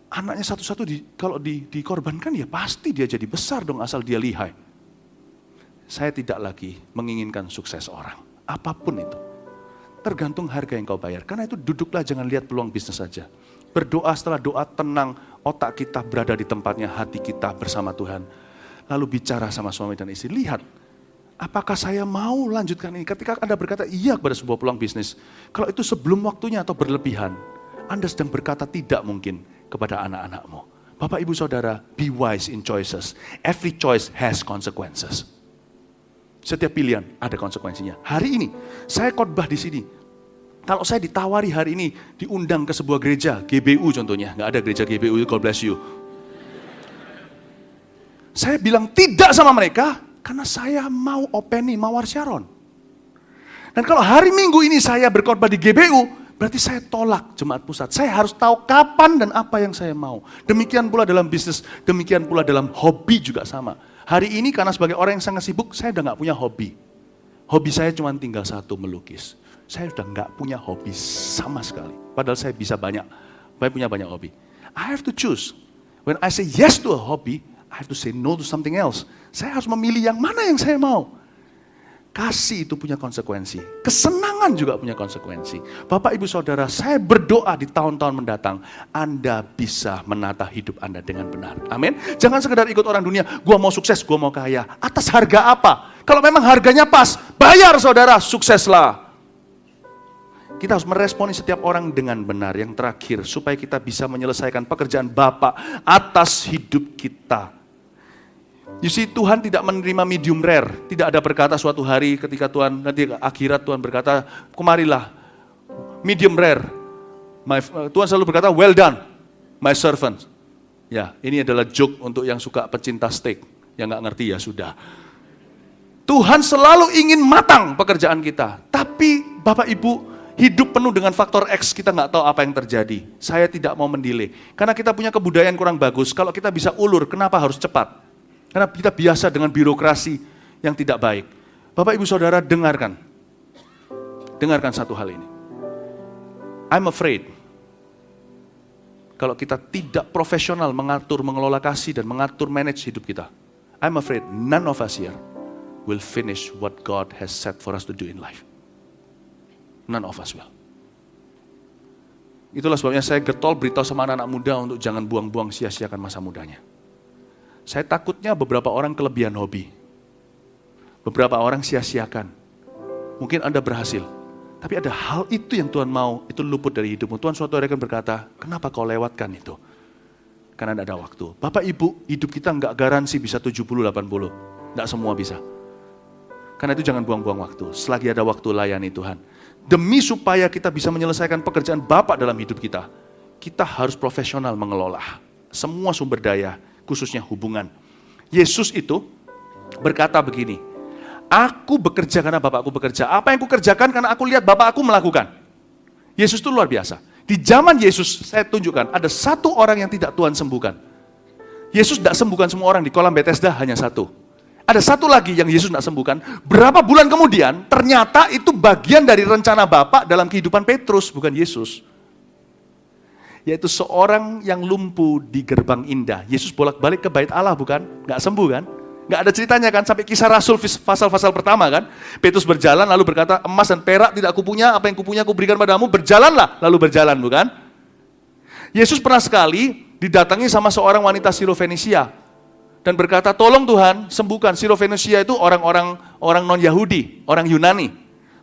Anaknya satu-satu kalau dikorbankan ya pasti dia jadi besar dong asal dia lihai. Saya tidak lagi menginginkan sukses orang. Apapun itu. Tergantung harga yang kau bayar. Karena itu duduklah jangan lihat peluang bisnis saja. Berdoa setelah doa tenang. Otak kita berada di tempatnya. Hati kita bersama Tuhan. Lalu bicara sama suami dan istri. Lihat. Apakah saya mau lanjutkan ini? Ketika Anda berkata iya kepada sebuah peluang bisnis. Kalau itu sebelum waktunya atau berlebihan. Anda sedang berkata tidak mungkin kepada anak-anakmu. Bapak ibu saudara, be wise in choices. Every choice has consequences. Setiap pilihan ada konsekuensinya. Hari ini, saya khotbah di sini. Kalau saya ditawari hari ini, diundang ke sebuah gereja, GBU contohnya. Nggak ada gereja GBU, God bless you. Saya bilang tidak sama mereka, karena saya mau openi Mawar Sharon. Dan kalau hari Minggu ini saya berkhotbah di GBU, berarti saya tolak jemaat pusat. Saya harus tahu kapan dan apa yang saya mau. Demikian pula dalam bisnis, demikian pula dalam hobi juga sama. Hari ini karena sebagai orang yang sangat sibuk, saya udah gak punya hobi. Hobi saya cuma tinggal satu, melukis. Saya sudah gak punya hobi sama sekali. Padahal saya bisa banyak. Saya punya banyak hobi. I have to choose. When I say yes to a hobby, I have to say no to something else. Saya harus memilih yang mana yang saya mau. Kasih itu punya konsekuensi. Kesenangan juga punya konsekuensi. Bapak ibu saudara, saya berdoa di tahun-tahun mendatang, Anda bisa menata hidup Anda dengan benar. Amin. Jangan sekedar ikut orang dunia, gua mau sukses, gua mau kaya. Atas harga apa? Kalau memang harganya pas, bayar saudara, sukseslah. Kita harus meresponi setiap orang dengan benar. Yang terakhir, supaya kita bisa menyelesaikan pekerjaan Bapa atas hidup kita. You see, Tuhan tidak menerima medium rare. Tidak ada berkata suatu hari ketika Tuhan, nanti akhirat Tuhan berkata, kemarilah, medium rare. Tuhan selalu berkata, well done, my servant. Ya, ini adalah joke untuk yang suka pecinta steak. Yang nggak ngerti ya sudah. Tuhan selalu ingin matang pekerjaan kita. Tapi Bapak Ibu, hidup penuh dengan faktor X, kita nggak tahu apa yang terjadi. Saya tidak mau mendelay. Karena kita punya kebudayaan kurang bagus. Kalau kita bisa ulur, kenapa harus cepat? Karena kita biasa dengan birokrasi yang tidak baik. Bapak ibu saudara dengarkan. Dengarkan satu hal ini. I'm afraid. Kalau kita tidak profesional mengatur, mengelola kasih dan mengatur manage hidup kita. I'm afraid none of us here will finish what God has set for us to do in life. None of us will. Itulah sebabnya saya getol beritahu sama anak-anak muda untuk jangan buang-buang sia-siakan masa mudanya. Saya takutnya beberapa orang kelebihan hobi. Beberapa orang sia-siakan. Mungkin Anda berhasil. Tapi ada hal itu yang Tuhan mau, itu luput dari hidupmu. Tuhan suatu hari akan berkata, kenapa kau lewatkan itu? Karena tidak ada waktu. Bapak Ibu, hidup kita nggak garansi bisa 70-80. Nggak semua bisa. Karena itu jangan buang-buang waktu. Selagi ada waktu, layani Tuhan. Demi supaya kita bisa menyelesaikan pekerjaan Bapak dalam hidup kita, kita harus profesional mengelola semua sumber daya, khususnya hubungan. Yesus itu berkata begini, aku bekerja karena Bapakku bekerja. Apa yang aku kerjakan karena aku lihat Bapakku melakukan. Yesus itu luar biasa. Di zaman Yesus, saya tunjukkan, ada satu orang yang tidak Tuhan sembuhkan. Yesus tidak sembuhkan semua orang, di kolam Bethesda hanya satu. Ada satu lagi yang Yesus tidak sembuhkan. Berapa bulan kemudian, ternyata itu bagian dari rencana Bapa dalam kehidupan Petrus, bukan Yesus. Yaitu seorang yang lumpuh di gerbang indah. Yesus bolak-balik ke bait Allah, bukan? Nggak sembuh kan? Nggak ada ceritanya kan? Sampai Kisah Rasul pasal-pasal pertama kan? Petrus berjalan lalu berkata, emas dan perak tidak kupunya, apa yang kupunya kuberikan padamu, berjalanlah. Lalu berjalan, bukan? Yesus pernah sekali didatangi sama seorang wanita Sirofenisia. Dan berkata, tolong Tuhan, sembuhkan. Sirofenisia itu orang non-Yahudi, orang Yunani.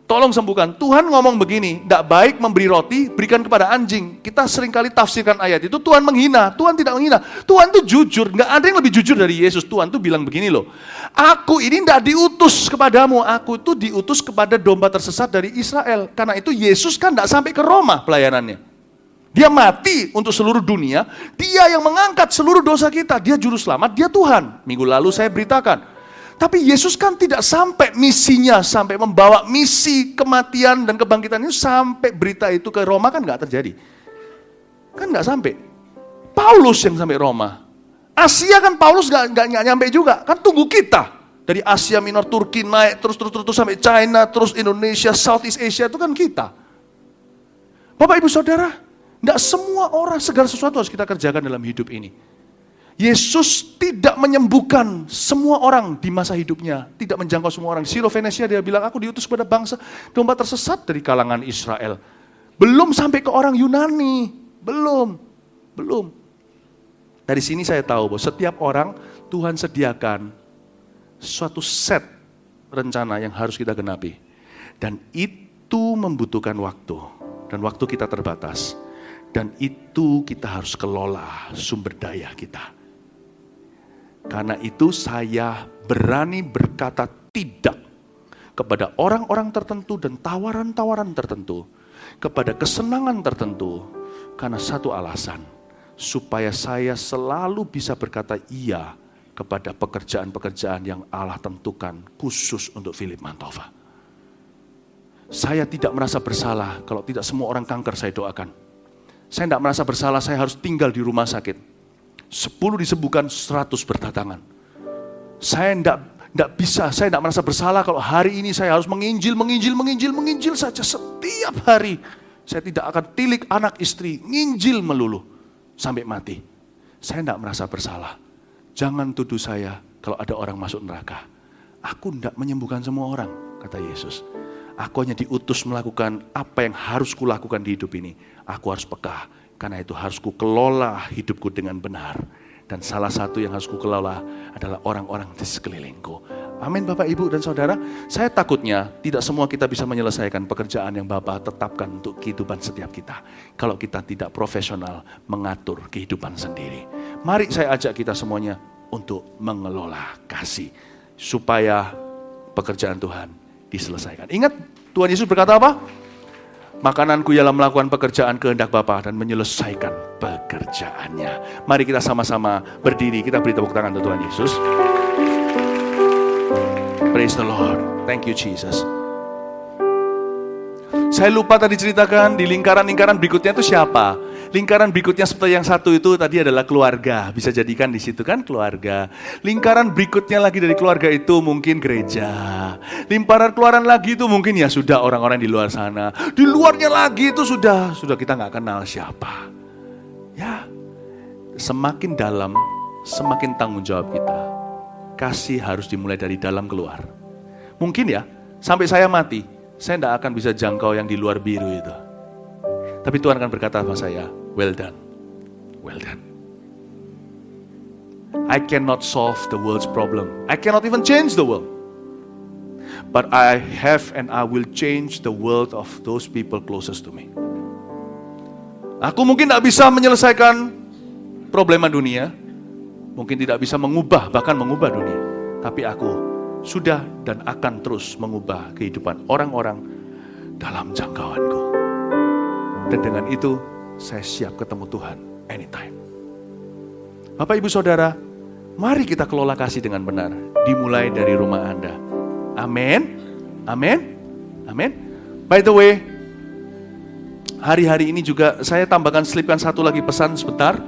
Tolong sembuhkan. Tuhan ngomong begini, tidak baik memberi roti, berikan kepada anjing. Kita seringkali tafsirkan ayat itu, Tuhan menghina. Tuhan tidak menghina. Tuhan itu jujur, nggak ada yang lebih jujur dari Yesus. Tuhan itu bilang begini loh, aku ini tidak diutus kepadamu, aku itu diutus kepada domba tersesat dari Israel. Karena itu Yesus kan tidak sampai ke Roma pelayanannya. Dia mati untuk seluruh dunia, dia yang mengangkat seluruh dosa kita, dia juru selamat, dia Tuhan. Minggu lalu saya beritakan. Tapi Yesus kan tidak sampai misinya, sampai membawa misi kematian dan kebangkitan itu sampai berita itu ke Roma kan nggak terjadi. Kan nggak sampai. Paulus yang sampai Roma. Asia kan Paulus nggak nyampe juga, kan tunggu kita. Dari Asia Minor, Turki naik terus sampai China, terus Indonesia, Southeast Asia itu kan kita. Bapak Ibu Saudara, tidak semua orang, segala sesuatu harus kita kerjakan dalam hidup ini. Yesus tidak menyembuhkan semua orang di masa hidupnya, tidak menjangkau semua orang. Sirofenisia dia bilang, aku diutus kepada bangsa domba tersesat dari kalangan Israel. Belum sampai ke orang Yunani, belum. Dari sini saya tahu bahwa setiap orang Tuhan sediakan suatu set rencana yang harus kita genapi. Dan itu membutuhkan waktu, dan waktu kita terbatas. Dan itu kita harus kelola sumber daya kita. Karena itu saya berani berkata tidak kepada orang-orang tertentu dan tawaran-tawaran tertentu. Kepada kesenangan tertentu. Karena satu alasan. Supaya saya selalu bisa berkata iya kepada pekerjaan-pekerjaan yang Allah tentukan khusus untuk Philip Mantova. Saya tidak merasa bersalah kalau tidak semua orang kanker saya doakan. Saya tidak merasa bersalah, saya harus tinggal di rumah sakit. 10 disembuhkan, 100 berdatangan. Saya tidak merasa bersalah kalau hari ini saya harus menginjil saja setiap hari. Saya tidak akan tilik anak istri, nginjil melulu sampai mati. Saya tidak merasa bersalah. Jangan tuduh saya kalau ada orang masuk neraka. Aku tidak menyembuhkan semua orang, kata Yesus. Aku hanya diutus melakukan apa yang harus kulakukan di hidup ini. Aku harus peka, karena itu harus kukelola hidupku dengan benar. Dan salah satu yang harus kukelola adalah orang-orang di sekelilingku. Amin Bapak Ibu dan Saudara. Saya takutnya tidak semua kita bisa menyelesaikan pekerjaan yang Bapak tetapkan untuk kehidupan setiap kita. Kalau kita tidak profesional mengatur kehidupan sendiri. Mari saya ajak kita semuanya untuk mengelola kasih. Supaya pekerjaan Tuhan diselesaikan. Ingat Tuhan Yesus berkata apa? Makananku ialah melakukan pekerjaan kehendak Bapa dan menyelesaikan pekerjaannya. Mari kita sama-sama berdiri, kita beri tepuk tangan untuk Tuhan Yesus. Praise the Lord. Thank you Jesus. Saya lupa tadi ceritakan di lingkaran-lingkaran berikutnya itu siapa? Lingkaran berikutnya seperti yang satu itu tadi adalah keluarga. Bisa jadikan di situ kan keluarga. Lingkaran berikutnya lagi dari keluarga itu mungkin gereja. Lingkaran lagi itu mungkin ya sudah orang-orang di luar sana. Di luarnya lagi itu sudah kita nggak kenal siapa. Ya, semakin dalam, semakin tanggung jawab kita. Kasih harus dimulai dari dalam keluar. Mungkin ya, sampai saya mati, saya tidak akan bisa jangkau yang di luar biru itu. Tapi Tuhan akan berkata sama saya, well done, well done. I cannot solve the world's problem. I cannot even change the world. But I have and I will change the world of those people closest to me. Aku mungkin tidak bisa menyelesaikan problema dunia, mungkin tidak bisa bahkan mengubah dunia. Tapi aku sudah dan akan terus mengubah kehidupan orang-orang dalam jangkauanku. Dan dengan itu, saya siap ketemu Tuhan anytime. Bapak, Ibu, Saudara, mari kita kelola kasih dengan benar. Dimulai dari rumah Anda. Amin. Amin. Amin. By the way, hari-hari ini juga saya tambahkan selipkan satu lagi pesan sebentar.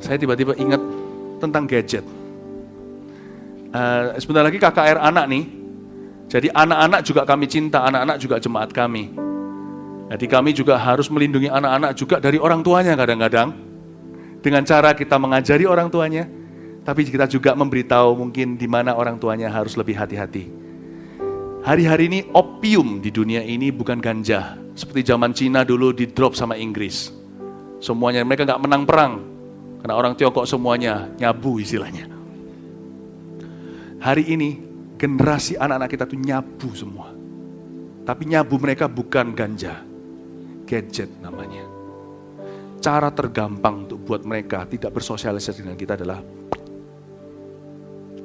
Saya tiba-tiba ingat tentang gadget. Sebentar lagi KKR anak nih. Jadi anak-anak juga kami cinta, anak-anak juga jemaat kami. Jadi kami juga harus melindungi anak-anak juga dari orang tuanya kadang-kadang. Dengan cara kita mengajari orang tuanya, tapi kita juga memberitahu mungkin di mana orang tuanya harus lebih hati-hati. Hari-hari ini opium di dunia ini bukan ganja. Seperti zaman Cina dulu di drop sama Inggris. Semuanya, mereka nggak menang perang. Karena orang Tiongkok semuanya nyabu istilahnya. Hari ini generasi anak-anak kita tuh nyabu semua. Tapi nyabu mereka bukan ganja. Gadget namanya. Cara tergampang untuk buat mereka tidak bersosialisasi dengan kita adalah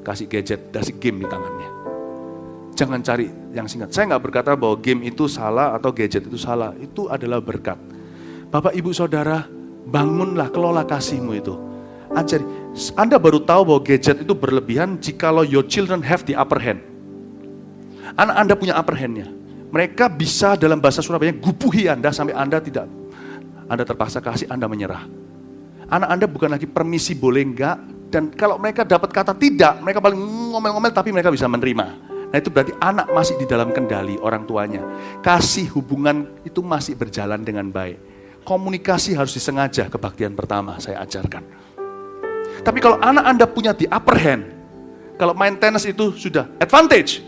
kasih gadget, kasih game di tangannya. Jangan cari yang singkat. Saya nggak berkata bahwa game itu salah atau gadget itu salah. Itu adalah berkat. Bapak, Ibu, Saudara, bangunlah, kelola kasihmu itu. Ajari. Anda baru tahu bahwa gadget itu berlebihan jikalau your children have the upper hand. Anak Anda punya upper hand-nya. Mereka bisa dalam bahasa Surabaya gubuhi Anda sampai Anda terpaksa kasih, Anda menyerah. Anak Anda bukan lagi permisi boleh enggak, dan kalau mereka dapat kata tidak, mereka paling ngomel-ngomel tapi mereka bisa menerima. Nah itu berarti anak masih di dalam kendali orang tuanya. Kasih hubungan itu masih berjalan dengan baik. Komunikasi harus disengaja, kebaktian pertama saya ajarkan. Tapi kalau anak Anda punya the upper hand, kalau main tenis itu sudah advantage,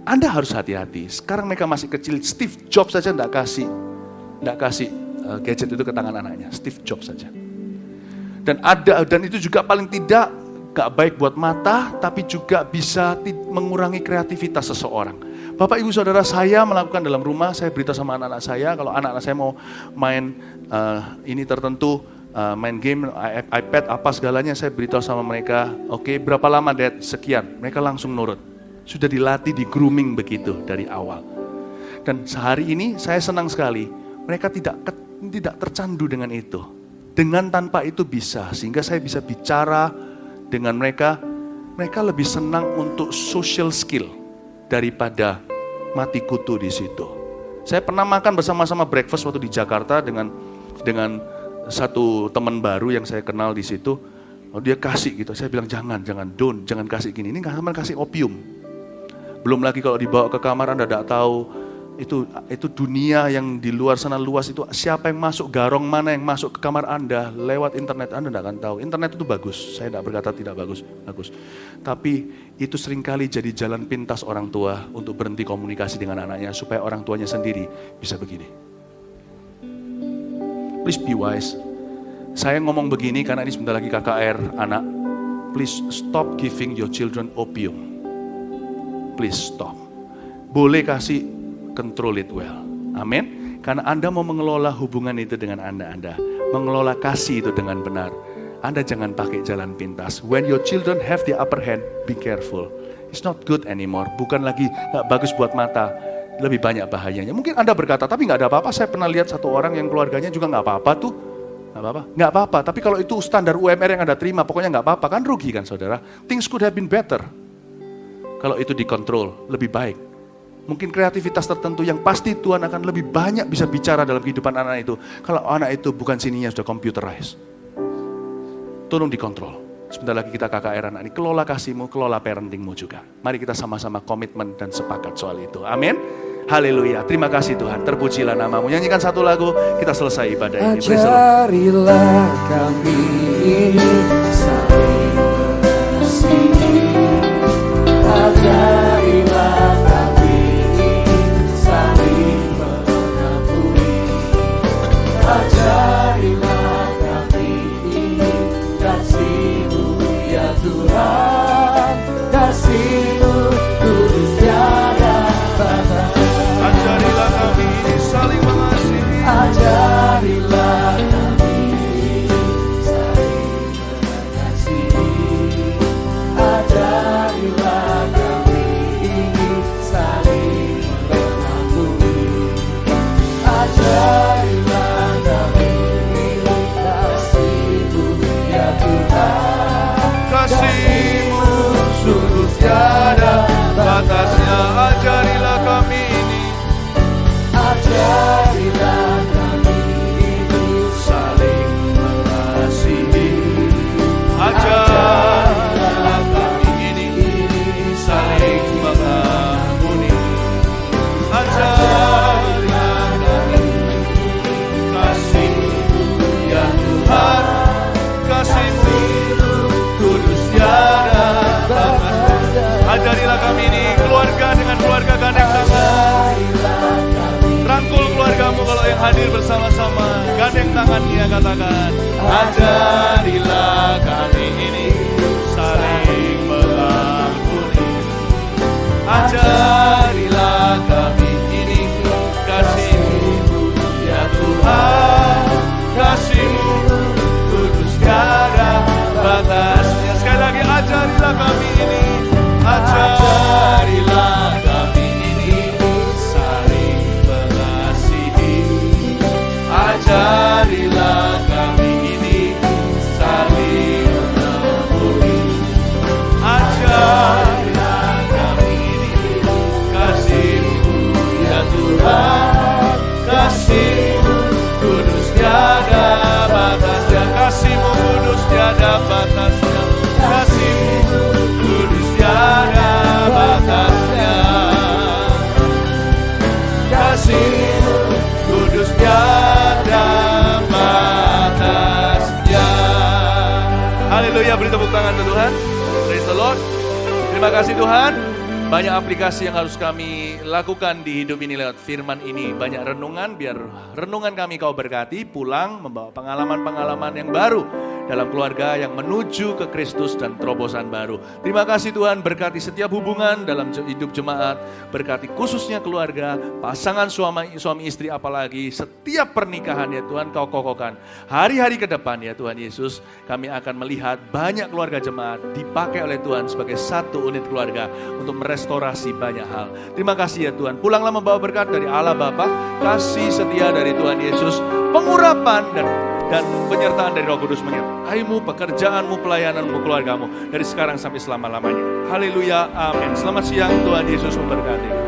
Anda harus hati-hati. Sekarang mereka masih kecil, Steve Jobs saja tidak kasih gadget itu ke tangan anaknya, Steve Jobs saja. Dan itu juga paling tidak gak baik buat mata, tapi juga bisa mengurangi kreativitas seseorang. Bapak, Ibu, Saudara, saya melakukan dalam rumah, saya beritahu sama anak-anak saya, kalau anak-anak saya mau main ini tertentu, main game, iPad, apa segalanya, saya beritahu sama mereka, oke, berapa lama Dad? Sekian. Mereka langsung nurut. Sudah dilatih, di grooming begitu dari awal. Dan sehari ini saya senang sekali, mereka tidak tercandu dengan itu. Dengan tanpa itu bisa, sehingga saya bisa bicara dengan mereka lebih senang untuk social skill daripada mati kutu di situ. Saya pernah makan bersama-sama breakfast waktu di Jakarta dengan satu teman baru yang saya kenal di situ. Dia kasih gitu, saya bilang jangan kasih gini, ini nggak kasih opium. Belum lagi kalau dibawa ke kamar Anda tidak tahu itu dunia yang di luar sana luas itu, siapa yang masuk, garong mana yang masuk ke kamar Anda lewat internet, Anda tidak akan tahu. Internet itu bagus, saya tidak berkata tidak bagus. Tapi itu seringkali jadi jalan pintas orang tua untuk berhenti komunikasi dengan anaknya supaya orang tuanya sendiri bisa begini. Please be wise. Saya ngomong begini karena ini sebentar lagi KKR anak. Please stop giving your children opium. Please stop. Boleh kasih, control it well. Amin. Karena Anda mau mengelola hubungan itu dengan Anda. Mengelola kasih itu dengan benar. Anda jangan pakai jalan pintas. When your children have the upper hand, be careful. It's not good anymore. Bukan lagi gak bagus buat mata. Lebih banyak bahayanya. Mungkin Anda berkata, tapi gak ada apa-apa. Saya pernah lihat satu orang yang keluarganya juga gak apa-apa tuh. Gak apa-apa. Tapi kalau itu standar UMR yang Anda terima, pokoknya gak apa-apa. Kan rugi kan saudara. Things could have been better. Kalau itu dikontrol, lebih baik. Mungkin kreativitas tertentu yang pasti Tuhan akan lebih banyak bisa bicara dalam kehidupan anak itu. Kalau anak itu bukan sininya sudah computerized. Tolong dikontrol. Sebentar lagi kita KKR anak ini. Kelola kasihmu, kelola parentingmu juga. Mari kita sama-sama komitmen dan sepakat soal itu. Amin. Haleluya. Terima kasih Tuhan. Terpujilah namamu. Nyanyikan satu lagu, kita selesai ibadah ini. Ajarilah kami ini saling mengasihi. Ajarilah kami saling mengampuni. Tuhan, kasih-Mu kudus tiada batas. Ajarilah kami ini saling mengasihi. Ajarilah kami saling mengasihi. Ajarilah kami ini saling mengampuni. Ajarilah kami ini kasih-Mu ya Tuhan. Kasih-Mu sungguh tiada batasnya. Ajarilah kami ini. Ajarilah kami ini saling mengasihi. Ajarilah kami ini saling mengampuni. Ajarilah kami kasih-Mu ya Tuhan. Kasih-Mu kudus tiada batas. Ajarilah kami ini keluarga dengan keluarga gandeng tangan. Rangkul keluargamu kalau yang hadir bersama-sama. Gandeng tangannya, katakan, ajarilah kami ini saling mengampuni. Ajarilah kami ini kasih-Mu ya Tuhan. Kasih-Mu kudus tiada batasnya. Sekali lagi, ajarilah kami ini. Ajarilah kami ini saling mengasihi. Ajarilah kami ini saling mengampuni. Ajarilah kami ini kasih-Mu ya Tuhan. Kasih-Mu kudus tiada batasnya. Kasih-Mu kudus tiada batasnya. Kasih-Mu kudus tiada batasnya. Kasih-Mu kudus tiada batasnya. Haleluya, beri tepuk tangan ke Tuhan. Praise the Lord. Terima kasih Tuhan. Banyak aplikasi yang harus kami lakukan di hidup ini lewat firman ini. Banyak renungan, biar renungan kami Kau berkati, pulang membawa pengalaman-pengalaman yang baru dalam keluarga yang menuju ke Kristus dan terobosan baru. Terima kasih Tuhan, berkati setiap hubungan dalam hidup jemaat, berkati khususnya keluarga, pasangan suami istri, apalagi setiap pernikahan ya Tuhan Kau kokohkan. Hari-hari ke depan ya Tuhan Yesus, kami akan melihat banyak keluarga jemaat dipakai oleh Tuhan sebagai satu unit keluarga untuk merestorasi banyak hal. Terima kasih ya Tuhan, pulanglah membawa berkat dari Allah Bapa, kasih setia dari Tuhan Yesus, pengurapan dan penyertaan dari Roh Kudus menyertaimu, pekerjaanmu, pelayananmu, keluargamu dari sekarang sampai selama-lamanya. Haleluya, amin. Selamat siang, Tuhan Yesus memberkati.